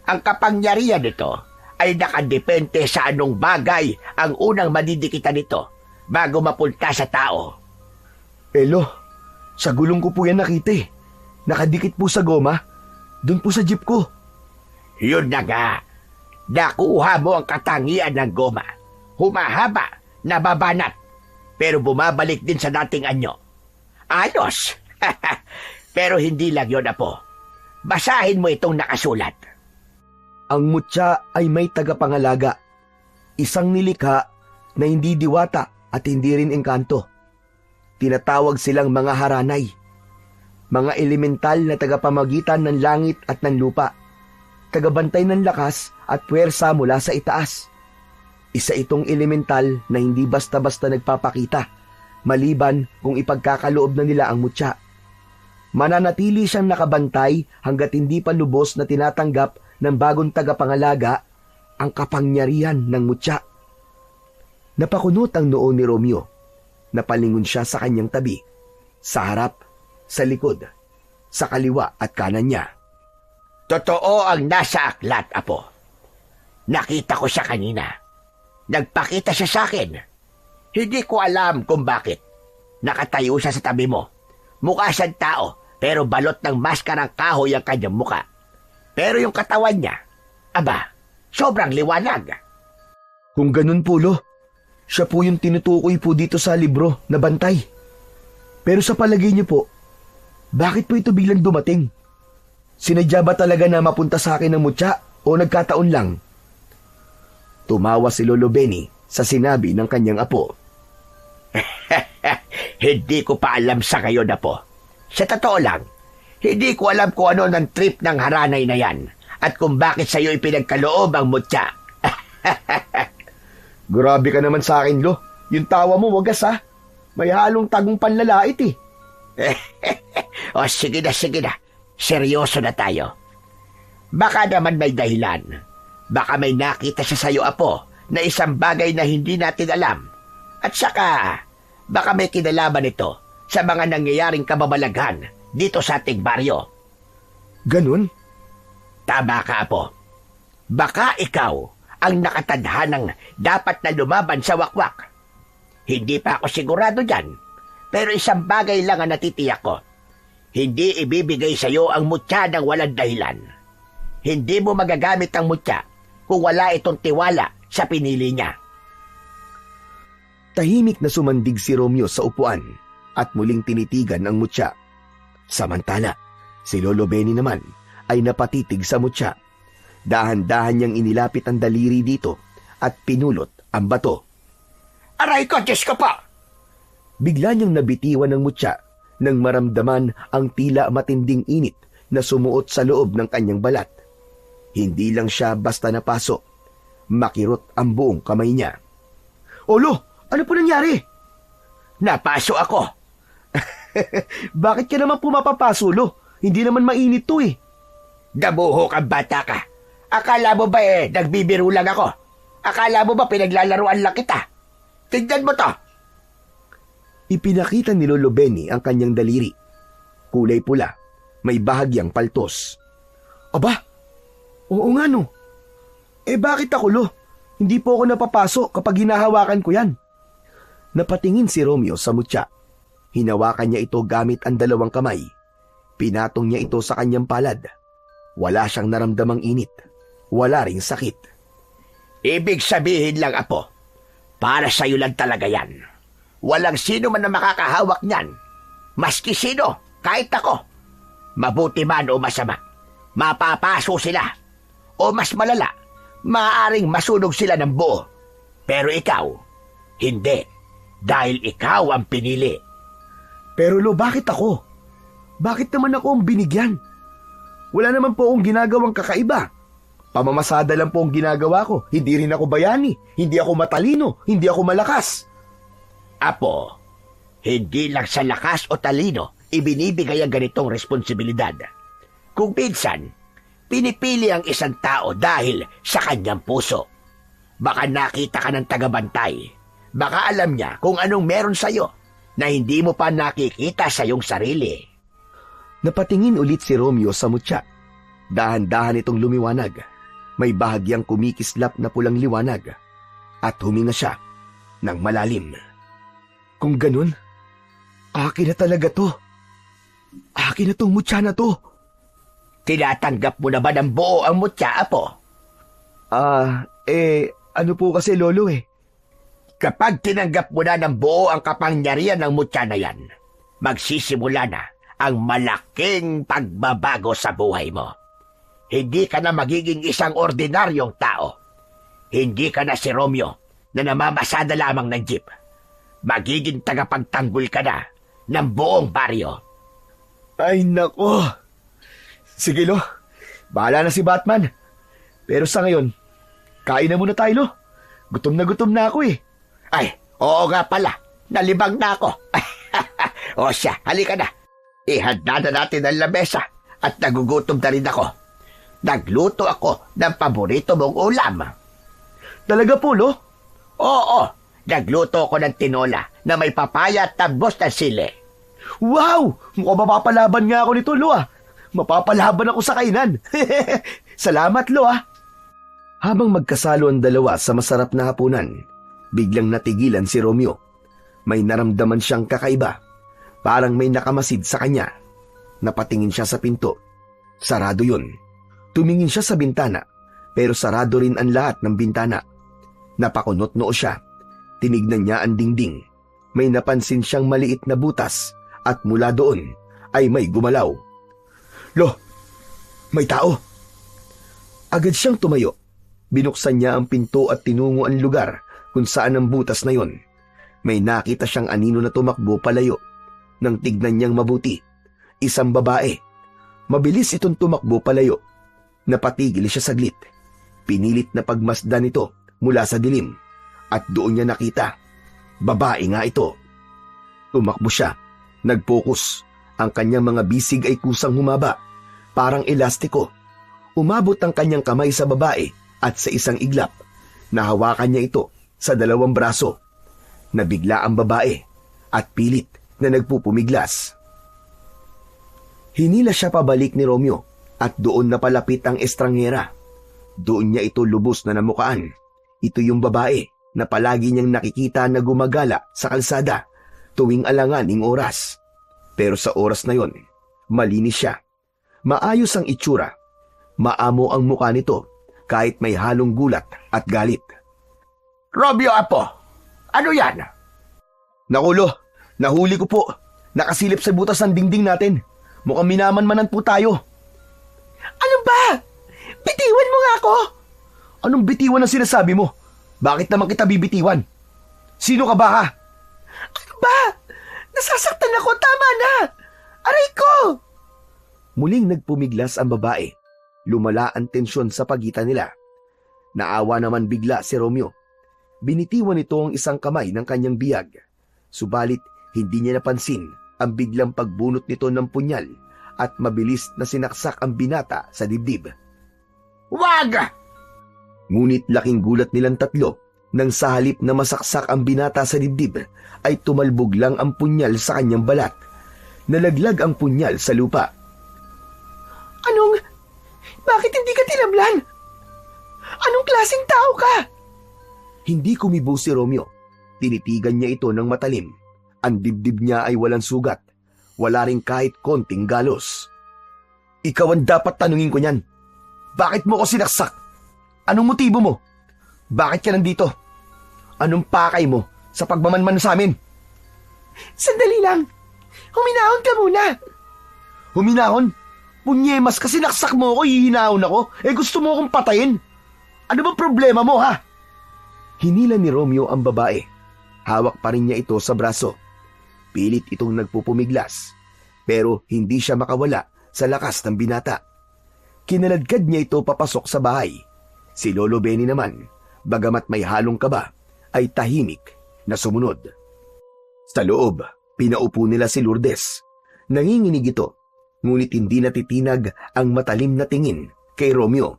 Ang kapangyarihan nito ay nakadepende sa anong bagay ang unang madidikitan nito bago mapunta sa tao. Elo, sa gulong ko po yan nakita eh. Nakadikit po sa goma. Doon po sa jeep ko. Yun na nga. Nakuha mo ang katangian ng goma. Humahaba, nababanat, pero bumabalik din sa dating anyo. Ayos! Pero hindi lang yun, Apo. Basahin mo itong nakasulat. Ang mutya ay may tagapangalaga. Isang nilikha na hindi diwata at hindi rin engkanto. Tinatawag silang mga haranay. Mga elemental na tagapamagitan ng langit at ng lupa. Tagabantay ng lakas at puwersa mula sa itaas. Isa itong elemental na hindi basta-basta nagpapakita, maliban kung ipagkakaloob na nila ang mutya. Mananatili siyang nakabantay hanggat hindi pa lubos na tinatanggap ng bagong tagapangalaga ang kapangyarihan ng mutya. Napakunot ang noo ni Romeo. Napalingon siya sa kanyang tabi, sa harap, sa likod, sa kaliwa at kanan niya. Totoo ang nasa aklat, Apo. Nakita ko siya kanina. Nagpakita siya sa akin. Hindi ko alam kung bakit. Nakatayo siya sa tabi mo. Mukha siyang tao, pero balot ng maskarang kahoy ang kanyang muka. Pero yung katawan niya, aba, sobrang liwanag. Kung ganun po, Lo, siya po yung tinutukoy po dito sa libro na bantay. Pero sa palagay niyo po, bakit po ito biglang dumating? Sinadya ba talaga na mapunta sa akin ng mutya o nagkataon lang? Tumawa si Lolo Benny sa sinabi ng kanyang apo. Hindi ko pa alam sa ngayon, Apo. Sa totoo lang, hindi ko alam kung ano ng trip ng haranay na yan at kung bakit sa'yo ipinagkaloob ang mutya. Grabe ka naman sa akin, Lo. Yung tawa mo, wagas ha. May halong tagong panlalait eh. O sige na. Seryoso na tayo. Baka naman may dahilan. Baka may nakita siya sa'yo, Apo, na isang bagay na hindi natin alam. At saka, baka may kinalaman ito sa mga nangyayaring kababalaghan dito sa ating baryo. Ganun? Tama ka, Apo. Baka ikaw ang nakatadhanang dapat na lumaban sa wakwak. Hindi pa ako sigurado dyan, pero isang bagay lang ang natitiyak ko. Hindi ibibigay sa iyo ang mutya ng walang dahilan. Hindi mo magagamit ang mutya kung wala itong tiwala sa pinili niya. Tahimik na sumandig si Romeo sa upuan at muling tinitigan ang mutya. Samantala, si Lolo Benny naman ay napatitig sa mutya. Dahan-dahan niyang inilapit ang daliri dito at pinulot ang bato. Aray ko, Diyos ko po! Bigla niyang nabitiwan ng mutya nang maramdaman ang tila matinding init na sumuot sa loob ng kanyang balat. Hindi lang siya basta napaso. Makirot ang buong kamay niya. Olo, ano po nangyari? Napaso ako. Bakit ka naman pumapapaso, Lo? Hindi naman mainit to eh. Dabuho kang bata ka. Akala mo ba nagbibiro lang ako? Akala mo ba pinaglalaruan lang kita? Tignan mo to. Ipinakita ni Lolo Benny ang kanyang daliri. Kulay pula, may bahagyang paltos. Aba, oo nga no. Bakit ako, Lo? Hindi po ako napapaso kapag hinahawakan ko yan. Napatingin si Romeo sa mutya. Hinawakan niya ito gamit ang dalawang kamay. Pinatong niya ito sa kanyang palad. Wala siyang naramdamang init. Wala ring sakit. Ibig sabihin lang, Apo, para sa'yo lang talaga yan. Walang sino man na makakahawak niyan. Maski sino, kahit ako. Mabuti man o masama, mapapaso sila. O mas malala, maaaring masunog sila ng buo. Pero ikaw, hindi. Dahil ikaw ang pinili. Pero Lo, bakit ako? Bakit naman ako ang binigyan? Wala naman po akong ginagawang kakaiba. Pamamasada lang po ang ginagawa ko. Hindi rin ako bayani. Hindi ako matalino. Hindi ako malakas. Apo, hindi lang sa lakas o talino ibinibigay ang ganitong responsibilidad. Kung minsan, pinipili ang isang tao dahil sa kanyang puso. Baka nakita ka ng tagabantay. Baka alam niya kung anong meron sa'yo na hindi mo pa nakikita sa iyong sarili. Napatingin ulit si Romeo sa mutya. Dahan-dahan itong lumiwanag. May bahagyang kumikislap na pulang liwanag. At huminga siya ng malalim. Kung ganun, akin na talaga to. Akin na tong mutya na to. Tinatanggap mo na ba ng buo ang mutya, Apo? Ano po kasi, Lolo eh. Kapag tinanggap mo na ng buo ang kapangyarihan ng mutya na yan, magsisimula na ang malaking pagbabago sa buhay mo. Hindi ka na magiging isang ordinaryong tao. Hindi ka na si Romeo na namamasada lamang ng jeep. Magiging tagapagtanggol ka na ng buong baryo. Ay nako. Sige, Lo. Bahala na si Batman. Pero sa ngayon, kain na muna tayo, Lo. Gutom na ako eh. Ay, oo nga pala. Nalibang na ako. O siya, halika na. Ihanda na natin ang lamesa at nagugutom na rin ako. Nagluto ako ng paborito mong ulam. Talaga po, Lo? Oo, nagluto ako ng tinola na may papaya at tabos ng sili. Wow! Mukhang mapapalaban nga ako nito, Lo ah. Mapapalaban ako sa kainan. Salamat, Lo ah. Habang magkasalo ang dalawa sa masarap na hapunan, biglang natigilan si Romeo. May naramdaman siyang kakaiba. Parang may nakamasid sa kanya. Napatingin siya sa pinto. Sarado yun. Tumingin siya sa bintana, pero sarado rin ang lahat ng bintana. Napakunot noo siya. Tinignan niya ang dingding. May napansin siyang maliit na butas at mula doon ay may gumalaw. Lo, may tao. Agad siyang tumayo. Binuksan niya ang pinto at tinungo ang lugar kung saan ang butas na yon. May nakita siyang anino na tumakbo palayo. Nang tignan niyang mabuti, isang babae. Mabilis itong tumakbo palayo. Napatigil siya saglit. Pinilit na pagmasdan ito mula sa dilim. At doon niya nakita. Babae nga ito. Tumakbo siya. Nag-focus. Ang kanyang mga bisig ay kusang humaba. Parang elastiko. Umabot ang kanyang kamay sa babae at sa isang iglap. Nahawakan niya ito sa dalawang braso. Nabigla ang babae at pilit na nagpupumiglas. Hinila siya pabalik ni Romeo at doon na palapit ang estranghera. Doon niya ito lubos na namukaan. Ito yung babae na palagi niyang nakikita na gumagala sa kalsada tuwing alanganing oras. Pero sa oras na yon, malinis siya. Maayos ang itsura. Maamo ang mukha nito kahit may halong gulat at galit. Romeo, apo, ano yan? Nakulo, nahuli ko po. Nakasilip sa butas ng dingding natin. Mukhang minamanmanan po tayo. Ano ba? Bitiwan mo nga ako! Anong bitiwan ang sinasabi mo? Bakit naman kita bibitiwan? Sino ka ba ha? Ano ba? Nasasaktan ako, tama na! Aray ko! Muling nagpumiglas ang babae. Lumala ang tensyon sa pagitan nila. Naawa naman bigla si Romeo. Binitiwan nito ang isang kamay ng kanyang biyag. Subalit hindi niya napansin ang biglang pagbunot nito ng punyal at mabilis na sinaksak ang binata sa dibdib. Wag! Ngunit laking gulat nilang tatlo nang sa halip na masaksak ang binata sa dibdib ay tumalbog lang ang punyal sa kanyang balat. Nalaglag ang punyal sa lupa. Anong? Bakit hindi ka tinablan? Anong klaseng tao ka? Hindi kumibo si Romeo. Tinitigan niya ito ng matalim. Ang dibdib niya ay walang sugat. Wala rin kahit konting galos. Ikaw ang dapat tanungin ko niyan. Bakit mo ko sinaksak? Anong motibo mo? Bakit ka nandito? Anong pakay mo sa pagmamanman sa amin? Sandali lang. Huminahon ka muna. Huminahon? Punyemas kasi sinaksak mo ako, hihinahon ako. Gusto mo akong patayin. Ano ba problema mo ha? Hinila ni Romeo ang babae. Hawak pa rin niya ito sa braso. Pilit itong nagpupumiglas, pero hindi siya makawala sa lakas ng binata. Kinaladkad niya ito papasok sa bahay. Si Lolo Benny naman, bagamat may halong kaba, ay tahimik na sumunod. Sa loob, pinaupo nila si Lourdes. Nanginginig ito, ngunit hindi natitinag ang matalim na tingin kay Romeo.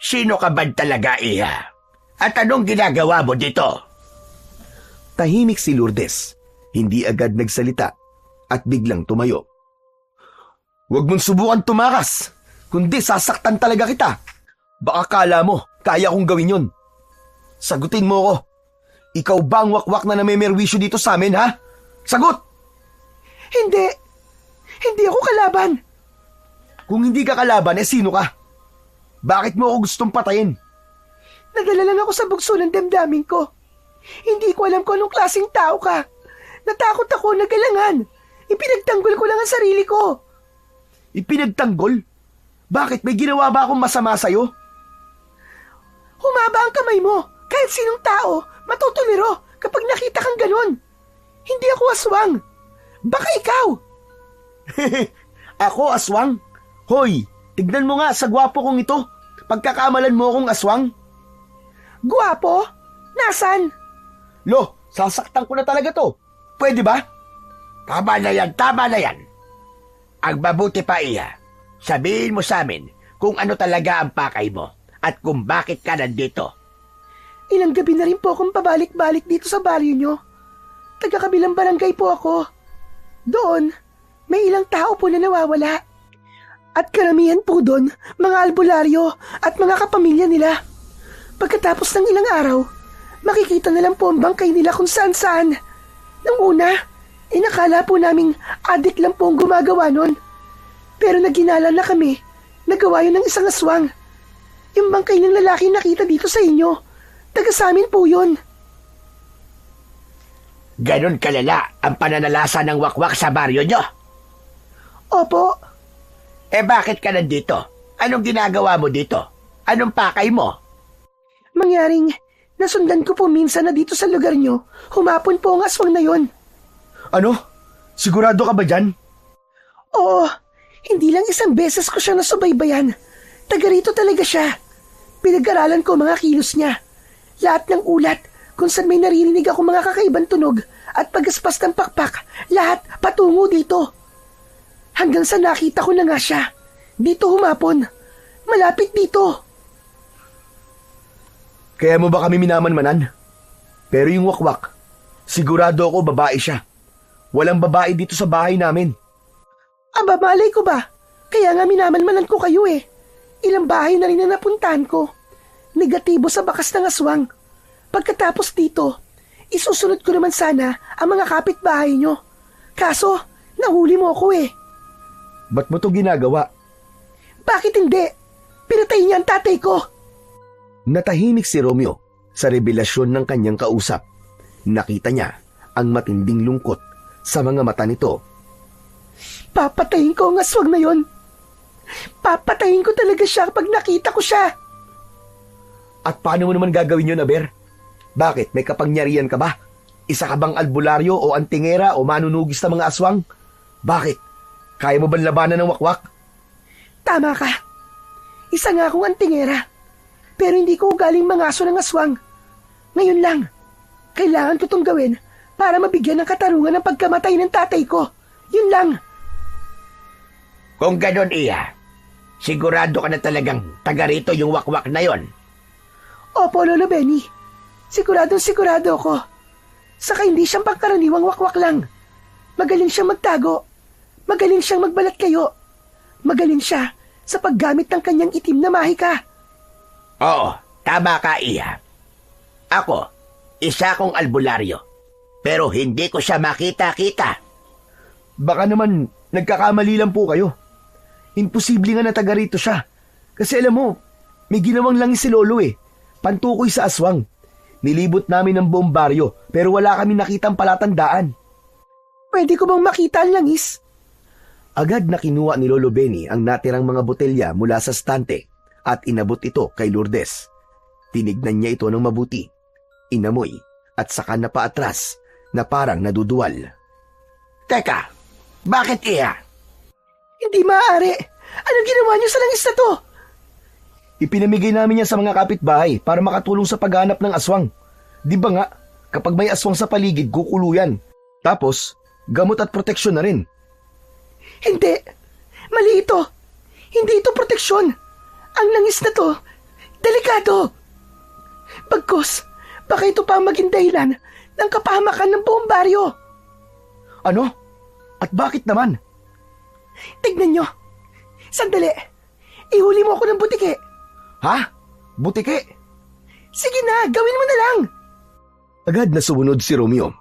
Sino ka ba talaga, Iha? At anong ginagawa mo dito? Tahimik si Lourdes. Hindi agad nagsalita at biglang tumayo. Huwag mong subukan tumakas, kundi sasaktan talaga kita. Baka kala mo, kaya kong gawin yun. Sagutin mo ko. Ikaw ba ang wakwak na namemerwisyo dito sa amin, ha? Sagot! Hindi. Hindi ako kalaban. Kung hindi ka kalaban, sino ka? Bakit mo ako gustong patayin? Nadala lang ako sa bugso ng damdamin ko. Hindi ko alam kung anong klaseng tao ka. Natakot ako, nagalangan. Ipinagtanggol ko lang ang sarili ko. Ipinagtanggol? Bakit? May ginawa ba akong masama sa'yo? Humaba ang kamay mo. Kahit sinong tao, matutuliro kapag nakita kang ganun. Hindi ako aswang. Baka ikaw. Ako aswang? Hoy, tignan mo nga sa gwapo kong ito. Pagkakamalan mo akong aswang. Gwapo? Nasaan? Lo, sasaktan ko na talaga to. Pwede ba? Tama na yan, tama na yan. Ang mabuti pa, Iha, sabihin mo sa amin kung ano talaga ang pakay mo at kung bakit ka nandito. Ilang gabi na rin po akong pabalik-balik dito sa baryo nyo. Taga-kabilang barangay po ako. Doon, may ilang tao po na nawawala. At karamihan po doon, mga albularyo at mga kapamilya nila. Pagkatapos ng ilang araw, makikita na lang po ang bangkay nila kung saan-saan. Nung una, nakala po naming adik lang po ang gumagawa nun. Pero naginala na kami, nagawa yun ng isang aswang. Yung bangkay ng lalaki nakita dito sa inyo, taga sa amin po yun. Ganon kalala ang pananalasa ng wakwak sa baryo nyo? Opo. Bakit ka nandito? Anong ginagawa mo dito? Anong pakay mo? Mangyaring, nasundan ko po minsan na dito sa lugar nyo, humapon po ang aswang na yon. Ano? Sigurado ka ba dyan? Oo, hindi lang isang beses ko siya nasubaybayan. Taga rito talaga siya. Pinag-aralan ko mga kilos niya. Lahat ng ulat, kung saan may naririnig ako mga kakaibang tunog at pagaspas ng pakpak, lahat patungo dito. Hanggang sa nakita ko na nga siya. Dito humapon. Malapit dito. Kaya mo ba kami minamanmanan? Pero yung wakwak, sigurado ako babae siya. Walang babae dito sa bahay namin. Aba, malay ko ba? Kaya nga minamalmalan ko kayo eh. Ilang bahay na rin na napuntahan ko. Negatibo sa bakas ng aswang. Pagkatapos dito, isusunod ko naman sana ang mga kapitbahay nyo. Kaso, nahuli mo ako eh. Ba't mo to ginagawa? Bakit hindi? Pinatay niya ang tatay ko. Natahimik si Romeo sa revelasyon ng kanyang kausap. Nakita niya ang matinding lungkot sa mga mata nito. Papatayin ko ang aswang na yon. Papatayin ko talaga siya pag nakita ko siya. At paano mo naman gagawin yun, Aber? Bakit? May kapangyarihan ka ba? Isa ka bang albularyo o antingera o manunugis ng mga aswang? Bakit? Kaya mo bang labanan ng wakwak? Tama ka. Isa nga akong antingera. Pero hindi ko galing mangaso ng aswang. Ngayon lang, kailangan ko itong gawin para mabigyan ng katarungan ng pagkamatay ng tatay ko. Yun lang. Kung ganon, Iya, sigurado ka na talagang taga rito yung wakwak na yon. Opo, Lolo Benny. Sigurado ko. Saka hindi siyang pangkaraniwang wakwak lang. Magaling siyang magtago. Magaling siyang magbalat kayo. Magaling siya sa paggamit ng kanyang itim na mahika. Oo, tama ka, Iya. Ako, isa kong albularyo. Pero hindi ko siya makita-kita. Baka naman nagkakamali lang po kayo. Imposible nga na taga rito siya. Kasi alam mo, may ginawang langis si Lolo eh. Pantukoy sa aswang. Nilibot namin ng buong baryo pero wala kami nakitang palatandaan. Pwede ko bang makita ang langis? Agad na kinuha ni Lolo Benny ang natirang mga botelya mula sa stante at inabot ito kay Lourdes. Tinignan niya ito ng mabuti, inamoy at saka na paatras na parang naduduwal. Teka, bakit, Iya? Hindi maaari. Anong ginawa niyo sa langis na to? Ipinamigay namin yan sa mga kapitbahay para makatulong sa paghanap ng aswang. Di ba nga, kapag may aswang sa paligid, kukuluyan. Tapos, gamot at proteksyon na rin. Hindi. Mali ito. Hindi ito proteksyon. Ang langis na to, delikado. Bagkus, baka ito pa ang maging dahilan ng kapahamakan ng buong baryo. Ano? At bakit naman? Tignan nyo. Sandali. Ihuli mo ako ng butike. Ha? Butike? Sige na, gawin mo na lang. Agad na sumunod si Romeo.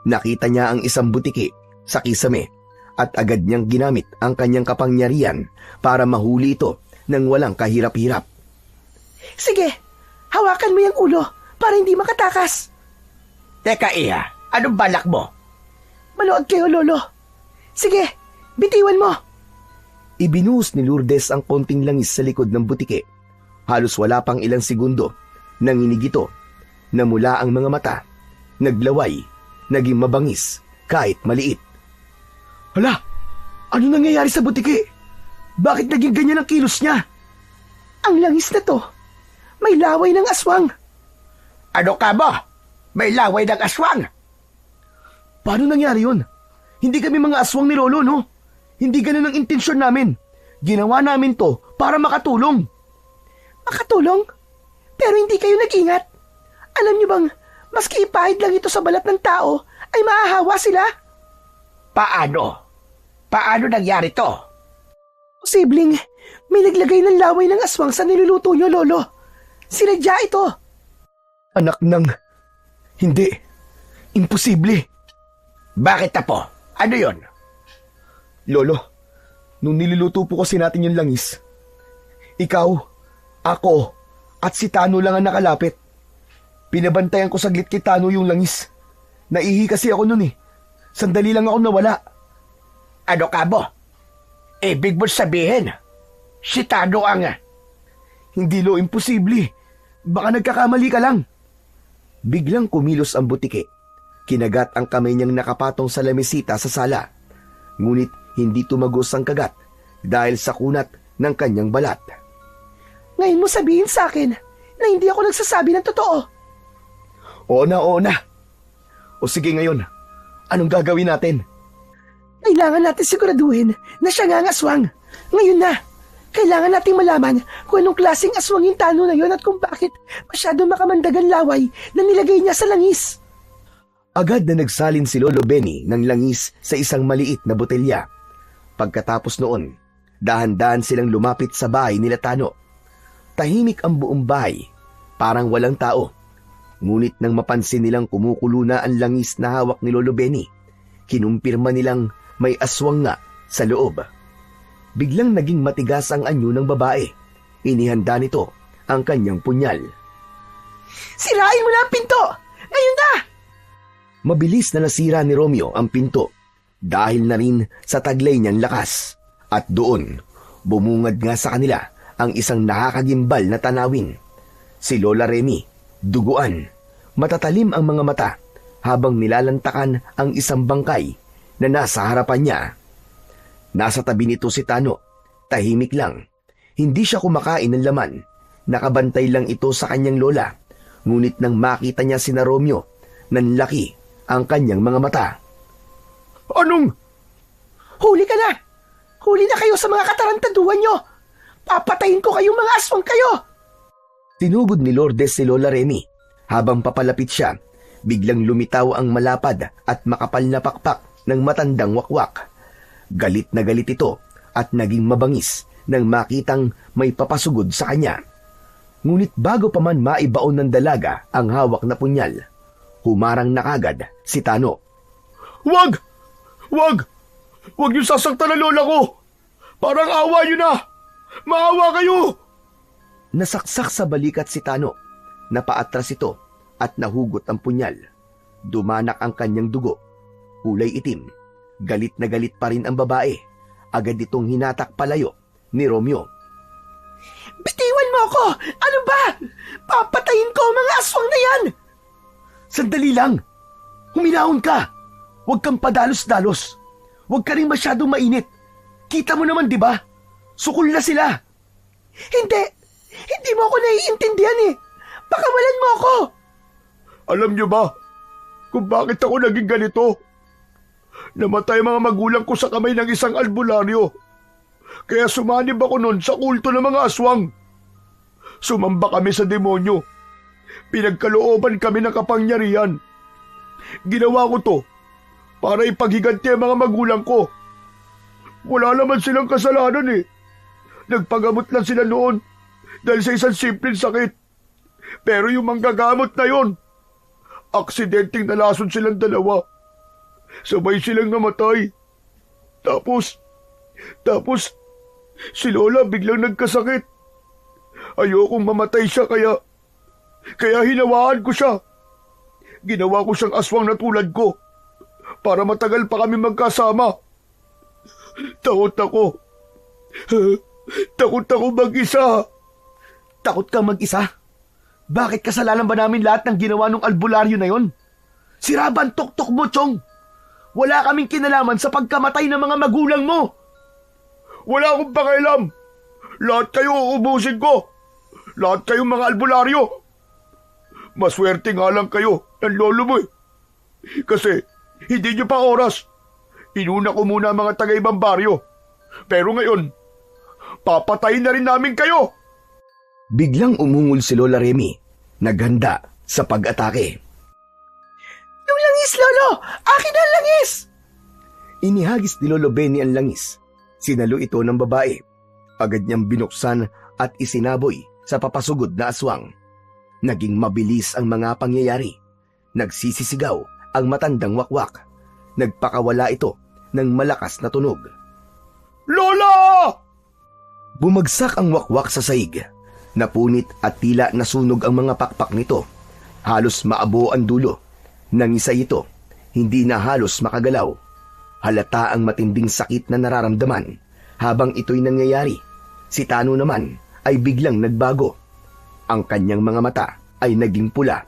Nakita niya ang isang butike sa kisame at agad niyang ginamit ang kanyang kapangyarihan para mahuli ito nang walang kahirap-hirap. Sige, hawakan mo yung ulo para hindi makatakas. Teka, Iya, anong balak mo? Manood kayo, Lolo. Sige, bitiwan mo. Ibinuhos ni Lourdes ang konting langis sa likod ng butike. Halos wala pang ilang segundo, nanginig ito, namula ang mga mata, naglaway, naging mabangis, kahit maliit. Hala, ano nangyayari sa butike? Bakit naging ganyan ang kilos niya? Ang langis na to, may laway ng aswang. Ano ka ba? May laway ng aswang. Paano nangyari yun? Hindi kami mga aswang ni Lolo, no? Hindi ganun ang intensyon namin. Ginawa namin to para makatulong. Makatulong? Pero hindi kayo nag-ingat. Alam niyo bang, maski ipahid lang ito sa balat ng tao, ay maahawa sila? Paano? Paano nangyari to? Posibleng may naglagay ng laway ng aswang sa niluluto niyo, Lolo. Sinadya ito. Anak ng... Hindi. Imposible. Bakit, Apo? Ano yon? Lolo, nung niluluto po kasi natin yung langis, ikaw, ako, at si Tano lang ang nakalapit. Pinabantayan ko saglit kay Tano yung langis. Naihi kasi ako nun eh. Sandali lang ako nawala. Ano ka mo? Ibig mo sabihin, si Tano ang... Hindi lo, imposible. Baka nagkakamali ka lang. Biglang kumilos ang butike. Kinagat ang kamay niyang nakapatong sa lamesita sa sala. Ngunit hindi tumagos ang kagat dahil sa kunat ng kanyang balat. Ngayon mo sabihin sa akin na hindi ako nagsasabi ng totoo. Oo na, oo na. O sige ngayon, anong gagawin natin? Kailangan natin siguraduhin na siya nga ang aswang. Ngayon na. Kailangan nating malaman kung anong klaseng aswang yung Tano na yon at kung bakit masyado makamandagan laway na nilagay niya sa langis. Agad na nagsalin si Lolo Benny ng langis sa isang maliit na botelya. Pagkatapos noon, dahan-dahan silang lumapit sa bahay nila Tano. Tahimik ang buong bahay, parang walang tao. Ngunit nang mapansin nilang kumukulo na ang langis na hawak ni Lolo Benny, kinumpirma nilang may aswang nga sa loob. Biglang naging matigas ang anyo ng babae. Inihanda nito ang kanyang punyal. Sirain mo na ang pinto! Ngayon na! Mabilis na nasira ni Romeo ang pinto dahil na rin sa taglay niyang lakas. At doon, bumungad nga sa kanila ang isang nakakagimbal na tanawin. Si Lola Remy, duguan, matatalim ang mga mata habang nilalantakan ang isang bangkay na nasa harapan niya. Nasa tabi nito si Tano, tahimik lang. Hindi siya kumakain ng laman. Nakabantay lang ito sa kanyang lola. Ngunit nang makita niya sina Romeo, nanlaki ang kanyang mga mata. Anong? Huli ka na! Huli na kayo sa mga katarantaduhan nyo! Papatayin ko kayong mga aswang kayo! Tinugod ni Lourdes si Lola Remy. Habang papalapit siya, biglang lumitaw ang malapad at makapal na pakpak ng matandang wakwak. Galit na galit ito at naging mabangis nang makitang may papasugod sa kanya. Ngunit bago pa man maibaon ng dalaga ang hawak na punyal, humarang na kagad si Tano. Wag! Wag! Wag niyo sasaktan ang lola ko! Parang awa niyo na! Maawa kayo! Nasaksak sa balikat si Tano. Napaatras ito at nahugot ang punyal. Dumanak ang kanyang dugo. Kulay itim. Galit na galit pa rin ang babae. Agad itong hinatak palayo ni Romeo. Bitiwan mo ako! Ano ba? Papatayin ko ang mga aswang na yan! Sandali lang! Huminahon ka! Huwag kang padalos-dalos. Huwag ka rin masyadong mainit. Kita mo naman, di ba? Sukol na sila. Hindi! Hindi mo ako naiintindihan eh! Pakawalan mo ako! Alam niyo ba kung bakit ako naging ganito? Namatay mga magulang ko sa kamay ng isang albularyo. Kaya sumanib ako noon sa kulto ng mga aswang. Sumamba kami sa demonyo. Pinagkalooban kami ng kapangyarihan. Ginawa ko to para ipaghiganti ang mga magulang ko. Wala naman silang kasalanan eh. Nagpagamot lang sila noon dahil sa isang simpleng sakit. Pero yung manggagamot na yon, aksidenteng nalason silang dalawa. Sabay silang namatay. Tapos, si Lola biglang nagkasakit. Ayokong mamatay siya kaya hinawaan ko siya. Ginawa ko siyang aswang na tulad ko para matagal pa kami magkasama. Takot ako. Takot ako mag-isa. Takot kang mag-isa? Bakit kasalanan ba namin lahat ng ginawa ng albularyo na yon? Siraban tuktok mo, Chong. Wala kaming kinalaman sa pagkamatay ng mga magulang mo. Wala akong pakialam. Lahat kayo uubusin ko. Lahat kayong mga albularyo. Maswerte nga lang kayo ng lolo mo eh. Kasi hindi nyo pa oras. Inuna ko muna ang mga taga-ibang baryo. Pero ngayon, papatayin na rin namin kayo. Biglang umungol si Lola Remy, naghanda sa pag-atake. Yung langis, Lolo! Akin ang langis! Inihagis ni Lolo Benny ang langis. Sinalo ito ng babae. Agad niyang binuksan at isinaboy sa papasugod na aswang. Naging mabilis ang mga pangyayari. Nagsisisigaw ang matandang wakwak. Nagpakawala ito ng malakas na tunog. Lola! Bumagsak ang wakwak sa saig. Napunit at tila nasunog ang mga pakpak nito. Halos maabo ang dulo. Nangisay ito. Hindi na halos makagalaw. Halata ang matinding sakit na nararamdaman. Habang ito'y nangyayari, si Tano naman ay biglang nagbago. Ang kanyang mga mata ay naging pula.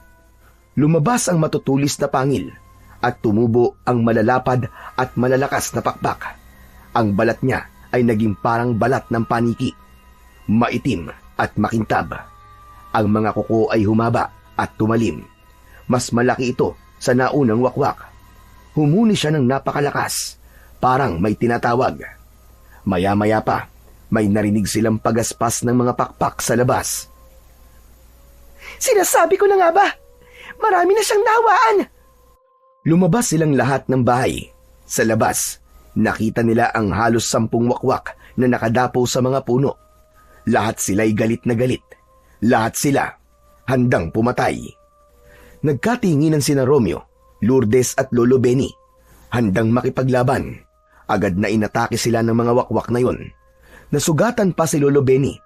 Lumabas ang matutulis na pangil at tumubo ang malalapad at malalakas na pakpak. Ang balat niya ay naging parang balat ng paniki. Maitim at makintab. Ang mga kuko ay humaba at tumalim. Mas malaki ito sa naunang wakwak. Humuni siya ng napakalakas, parang may tinatawag. Maya-maya pa, May narinig silang pagaspas ng mga pakpak sa labas. Sinasabi ko na nga ba? Marami na siyang nawaan. Lumabas silang lahat ng bahay. Sa labas, nakita nila ang halos 10 wakwak na nakadapo sa mga puno. Lahat sila'y galit na galit. Lahat sila handang pumatay. Nagkatinginan sina Romeo, Lourdes at Lolo Benny. Handang makipaglaban. Agad na inatake sila ng mga wakwak na yon. Nasugatan pa si Lolo Benny.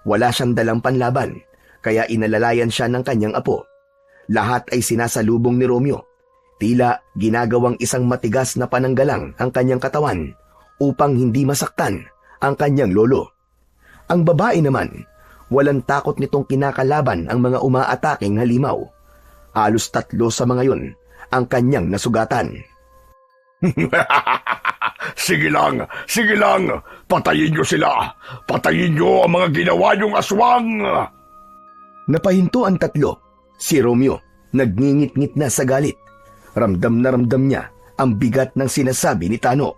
Wala siyang dalang panlaban, kaya inalalayan siya ng kanyang apo. Lahat ay sinasalubong ni Romeo. Tila ginagawang isang matigas na pananggalang ang kanyang katawan upang hindi masaktan ang kanyang lolo. Ang babae naman, walang takot nitong kinakalaban ang mga umaataking halimaw. Halos 3 sa mga yon ang kanyang nasugatan. Sige lang, patayin niyo sila. Patayin niyo ang mga ginawa niyong aswang. Napahinto ang 3. Si Romeo, nagngingit-ngit na sa galit. Ramdam na ramdam niya ang bigat ng sinasabi ni Tano.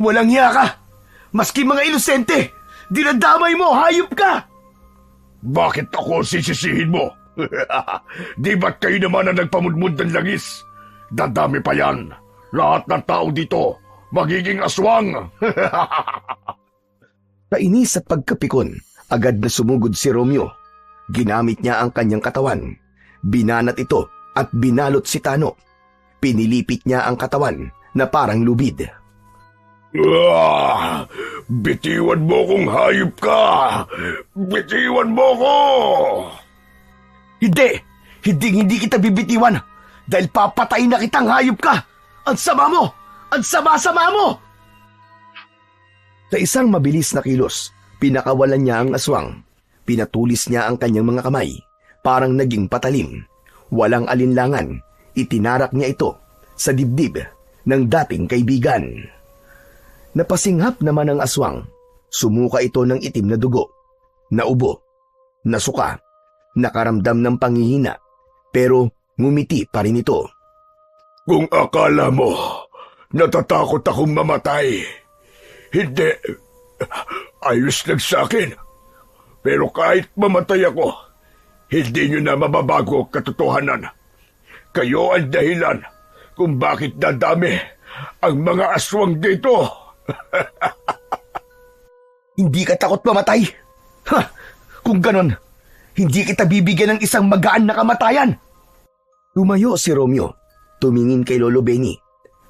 Walang hiya ka! Maski mga inosente, dinadamay mo, hayop ka! Bakit ako sisisihin mo? Di ba't kayo naman ang nagpamudmud ng langis? Dadami pa yan. Lahat ng tao dito magiging aswang. Kainis at pagkapikon, agad na sumugod si Romeo. Ginamit niya ang kanyang katawan. Binanat ito at binalot si Tano. Pinilipit niya ang katawan na parang lubid. Bitiwan mo kung hayop ka! Bitiwan mo ko! Hindi kita bibitiwan dahil papatayin na kitang hayop ka! Ang sama mo! Ang sama-sama mo! Sa isang mabilis na kilos, pinakawalan niya ang aswang. Pinatulis niya ang kanyang mga kamay. Parang naging patalim. Walang alinlangan, itinarak niya ito sa dibdib ng dating kaibigan. Napasinghap naman ang aswang. Sumuka ito ng itim na dugo. Naubo, nasuka, nakaramdam ng panghihina, pero ngumiti pa rin ito. Kung akala mo, natatakot akong mamatay, hindi. Ayos lang sa akin. Pero kahit mamatay ako, hindi nyo na mababago ang katotohanan. Kayo ang dahilan kung bakit dadami ang mga aswang dito. Hindi ka takot mamatay? Ha! Kung ganon, hindi kita bibigyan ng isang magaan na kamatayan. Tumayo si Romeo, tumingin kay Lolo Benny.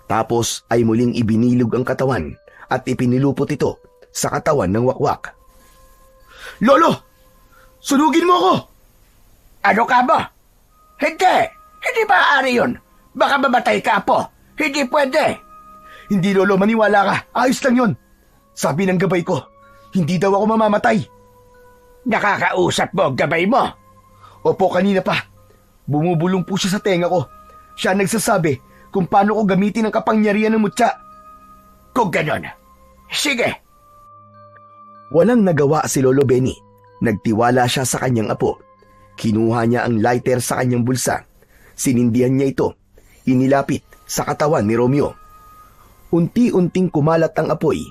Tapos ay muling ibinilog ang katawan at ipinilupot ito sa katawan ng wakwak. Lolo! Sunugin mo ako! Ano ka ba? Hindi maaari yun. Baka mamatay ka po. Hindi pwede. Hindi, Lolo, maniwala ka. Ayos lang yun. Sabi ng gabay ko, hindi daw ako mamamatay. Nakakausap mo ang gabay mo. Opo, kanina pa. Bumubulong po siya sa tenga ko. Siya nagsasabi kung paano ko gamitin ang kapangyarihan ng mutya. Kung ganon, sige. Walang nagawa si Lolo Benny. Nagtiwala siya sa kanyang apo. Kinuha niya ang lighter sa kanyang bulsa. Sinindihan niya ito. Inilapit sa katawan ni Romeo. Unti-unting kumalat ang apoy.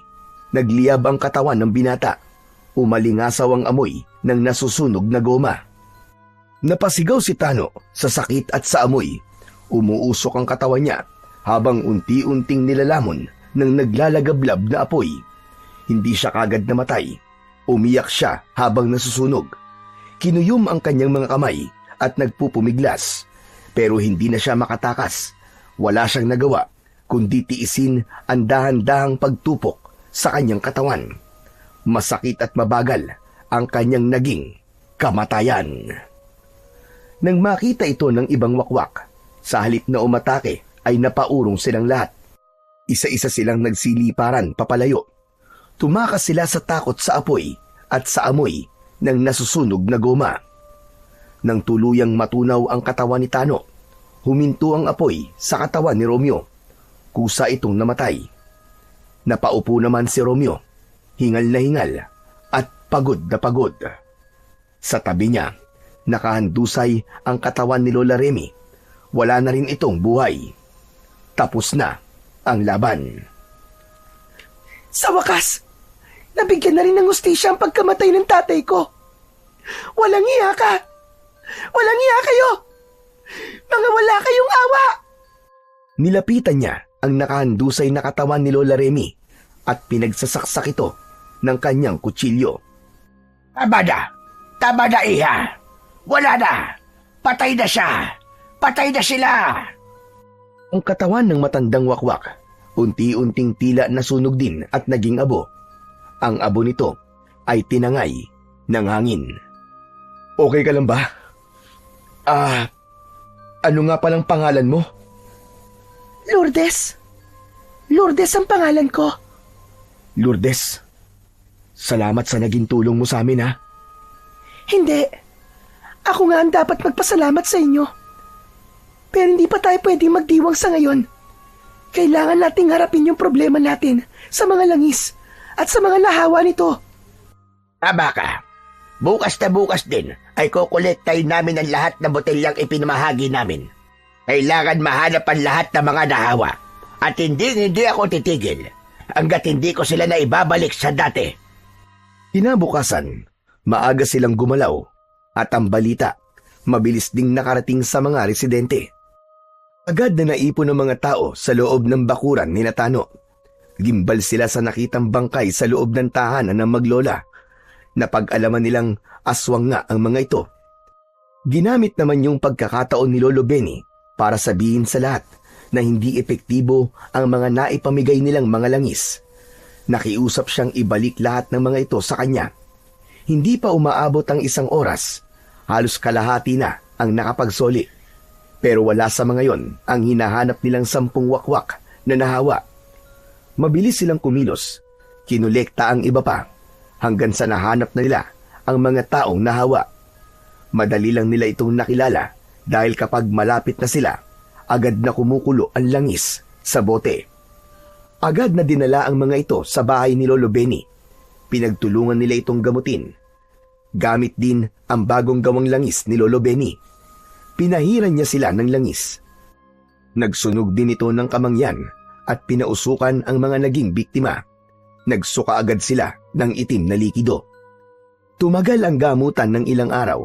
Nagliyab ang katawan ng binata. Umalingasaw ang amoy ng nasusunog na goma. Napasigaw si Tano sa sakit at sa amoy. Umuusok ang katawan niya habang unti-unting nilalamon ng naglalagablab na apoy. Hindi siya kagad namatay. Umiyak siya habang nasusunog. Kinuyom ang kanyang mga kamay at nagpupumiglas. Pero hindi na siya makatakas. Wala siyang nagawa kundi tiisin ang dahan-dahang pagtupok sa kanyang katawan. Masakit at mabagal ang kanyang naging kamatayan. Nang makita ito ng ibang wakwak, sa halip na umatake ay napaurong silang lahat. Isa-isa silang nagsiliparan papalayo. Tumakas sila sa takot sa apoy at sa amoy ng nasusunog na goma. Nang tuluyang matunaw ang katawan ni Tano, huminto ang apoy sa katawan ni Romeo. Kusa itong namatay. Napaupo naman si Romeo, hingal na hingal at pagod na pagod. Sa tabi niya, nakahandusay ang katawan ni Lola Remy. Wala na rin itong buhay. Tapos na ang laban. Sa wakas, Nabigyan na rin ng hustisya ang pagkamatay ng tatay ko. Walang iya ka! Walang iya kayo! Mga wala kayong awa! Nilapitan niya ang nakahandusay na katawan ni Lola Remy at pinagsasaksak ito ng kanyang kutsilyo. Tama na! Tama na, iha! Wala na! Patay na siya! Patay na sila! Ang katawan ng matandang wakwak, unti-unting tila nasunog din at naging abo. Ang abo nito ay tinangay ng hangin. Okay ka lang ba? Ano nga palang pangalan mo? Lourdes. Lourdes ang pangalan ko. Lourdes, salamat sa naging tulong mo sa amin, ha? Hindi. Ako nga ang dapat magpasalamat sa inyo. Pero hindi pa tayo pwedeng magdiwang sa ngayon. Kailangan nating harapin yung problema natin sa mga langis at sa mga nahawa nito. Tama ka. Bukas na bukas din ay kukolektahin namin ang lahat ng botelyang ipinamahagi namin. Kailangan mahanap ang lahat ng mga nahawa. At hindi ako titigil hanggat hindi ko sila na ibabalik sa dati. Kinabukasan, maaga silang gumalaw at ang balita, mabilis ding nakarating sa mga residente. Agad na naipon ng mga tao sa loob ng bakuran ni Tano. Gimbal sila sa nakitang bangkay sa loob ng tahanan ng maglola. Napag-alaman nilang aswang nga ang mga ito. Ginamit naman yung pagkakataon ni Lolo Benny para sabihin sa lahat na hindi epektibo ang mga naipamigay nilang mga langis. Nakiusap siyang ibalik lahat ng mga ito sa kanya. Hindi pa umaabot ang 1 oras, halos kalahati na ang nakapagsoli. Pero wala sa mga yon ang hinahanap nilang 10 wakwak na nahawa. Mabilis silang kumilos, kinolekta ang iba pa, hanggang sa nahanap na nila ang mga taong nahawa. Madali lang nila itong nakilala dahil kapag malapit na sila, agad na kumukulo ang langis sa bote. Agad na dinala ang mga ito sa bahay ni Lolo Benny. Pinagtulungan nila itong gamutin. Gamit din ang bagong gawang langis ni Lolo Benny. Pinahiran niya sila ng langis. Nagsunog din ito ng kamangyan at pinausukan ang mga naging biktima. Nagsuka agad sila ng itim na likido. Tumagal ang gamutan ng ilang araw.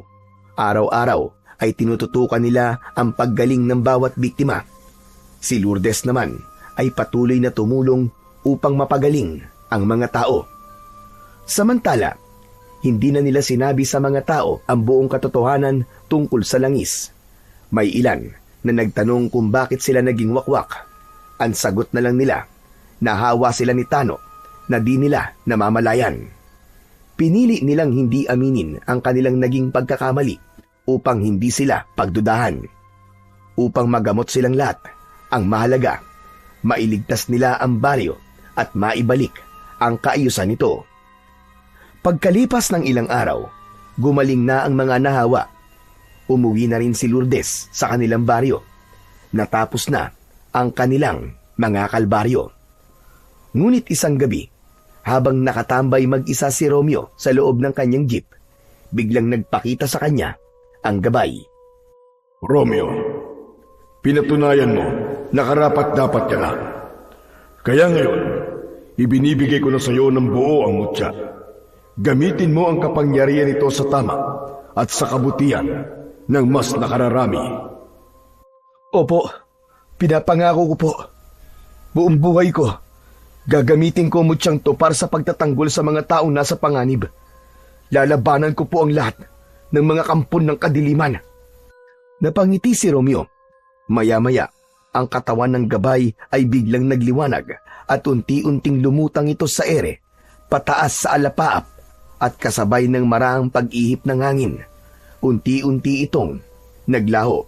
Araw-araw ay tinututukan nila ang paggaling ng bawat biktima. Si Lourdes naman ay patuloy na tumulong upang mapagaling ang mga tao. Samantala, hindi na nila sinabi sa mga tao ang buong katotohanan tungkol sa langis. May ilan na nagtanong kung bakit sila naging wakwak. Ang sagot na lang nila, nahawa sila ni Tano na di nila namamalayan. Pinili nilang hindi aminin ang kanilang naging pagkakamali upang hindi sila pagdudahan. Upang magamot silang lahat, ang mahalaga, mailigtas nila ang baryo at maibalik ang kaayusan nito. Pagkalipas ng ilang araw, gumaling na ang mga nahawa. Umuwi na rin si Lourdes sa kanilang baryo. Natapos na ang kanilang mga kalbaryo. Ngunit isang gabi, habang nakatambay mag-isa si Romeo sa loob ng kanyang jeep, biglang nagpakita sa kanya ang gabay. Romeo, pinatunayan mo na karapat-dapat ka na. Kaya ngayon, ibinibigay ko na sa iyo ng buo ang mutya. Gamitin mo ang kapangyarihan nito sa tama at sa kabutihan ng mas nakararami. Opo, pinapangako ko po. Buong buhay ko, gagamitin ko mutyang to para sa pagtatanggol sa mga taong nasa panganib. Lalabanan ko po ang lahat ng mga kampon ng kadiliman. Napangiti si Romeo. Maya-maya, ang katawan ng gabay ay biglang nagliwanag at unti-unting lumutang ito sa ere, pataas sa alapaap at kasabay ng maraang pag-ihip ng hangin. Unti-unti itong naglaho.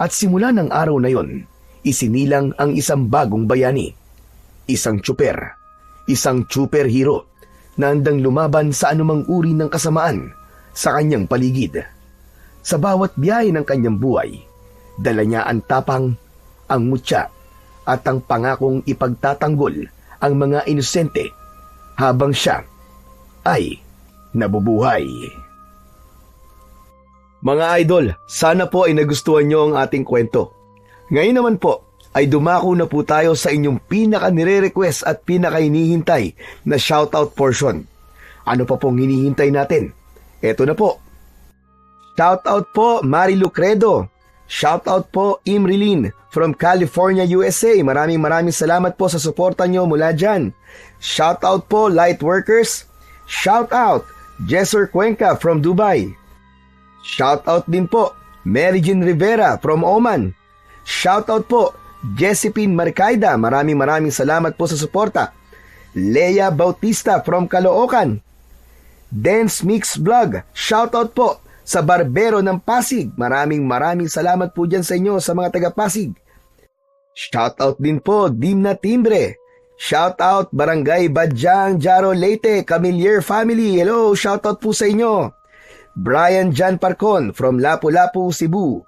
At simula ng araw na yon, isinilang ang isang bagong bayani. Isang tsuper, isang superhero na handang lumaban sa anumang uri ng kasamaan sa kanyang paligid. Sa bawat biyahe ng kanyang buhay, dala niya ang tapang, ang mutya, at ang pangakong ipagtatanggol ang mga inosente habang siya ay nabubuhay. Mga idol, sana po ay nagustuhan niyo ang ating kwento. Ngayon naman po ay dumako na po tayo sa inyong pinaka-nire-request at pinaka-hinihintay na shoutout portion. Ano pa pong hinihintay natin? Eto na po. Shoutout po Marilu Credo. Shoutout po Imrilin from California, USA. Maraming salamat po sa suporta nyo mula dyan. Shoutout po Light Workers. Shoutout Jesser Cuenca from Dubai. Shoutout din po Mary Jean Rivera from Oman. Shoutout po Josephine Marcaida. Maraming salamat po sa suporta. Leia Bautista from Caloocan. Dance Mix Vlog. Shoutout po sa Barbero ng Pasig. Maraming salamat po dyan sa inyo sa mga taga-Pasig. Shoutout din po Dimna Timbre. Shoutout Barangay Badyang, Jaro, Leyte, Camillier Family. Hello, shoutout po sa inyo. Brian Jan Parcon from Lapu-Lapu, Cebu.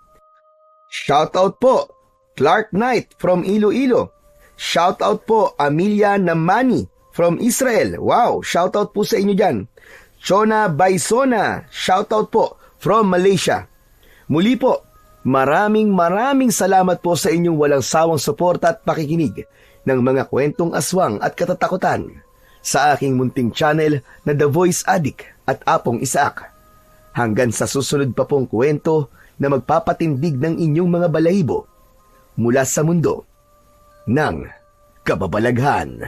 Shoutout po Clark Knight from Iloilo. Shoutout po Amelia Namani from Israel. Wow, shoutout po sa inyo dyan. Chona Baisona, shoutout po from Malaysia. Muli po, maraming salamat po sa inyong walang sawang suporta at pakikinig ng mga kwentong aswang at katatakutan sa aking munting channel na The Voice Addict at Apong Isaac. Hanggang sa susunod pa pong kwento na magpapatindig ng inyong mga balahibo mula sa mundo ng kababalaghan.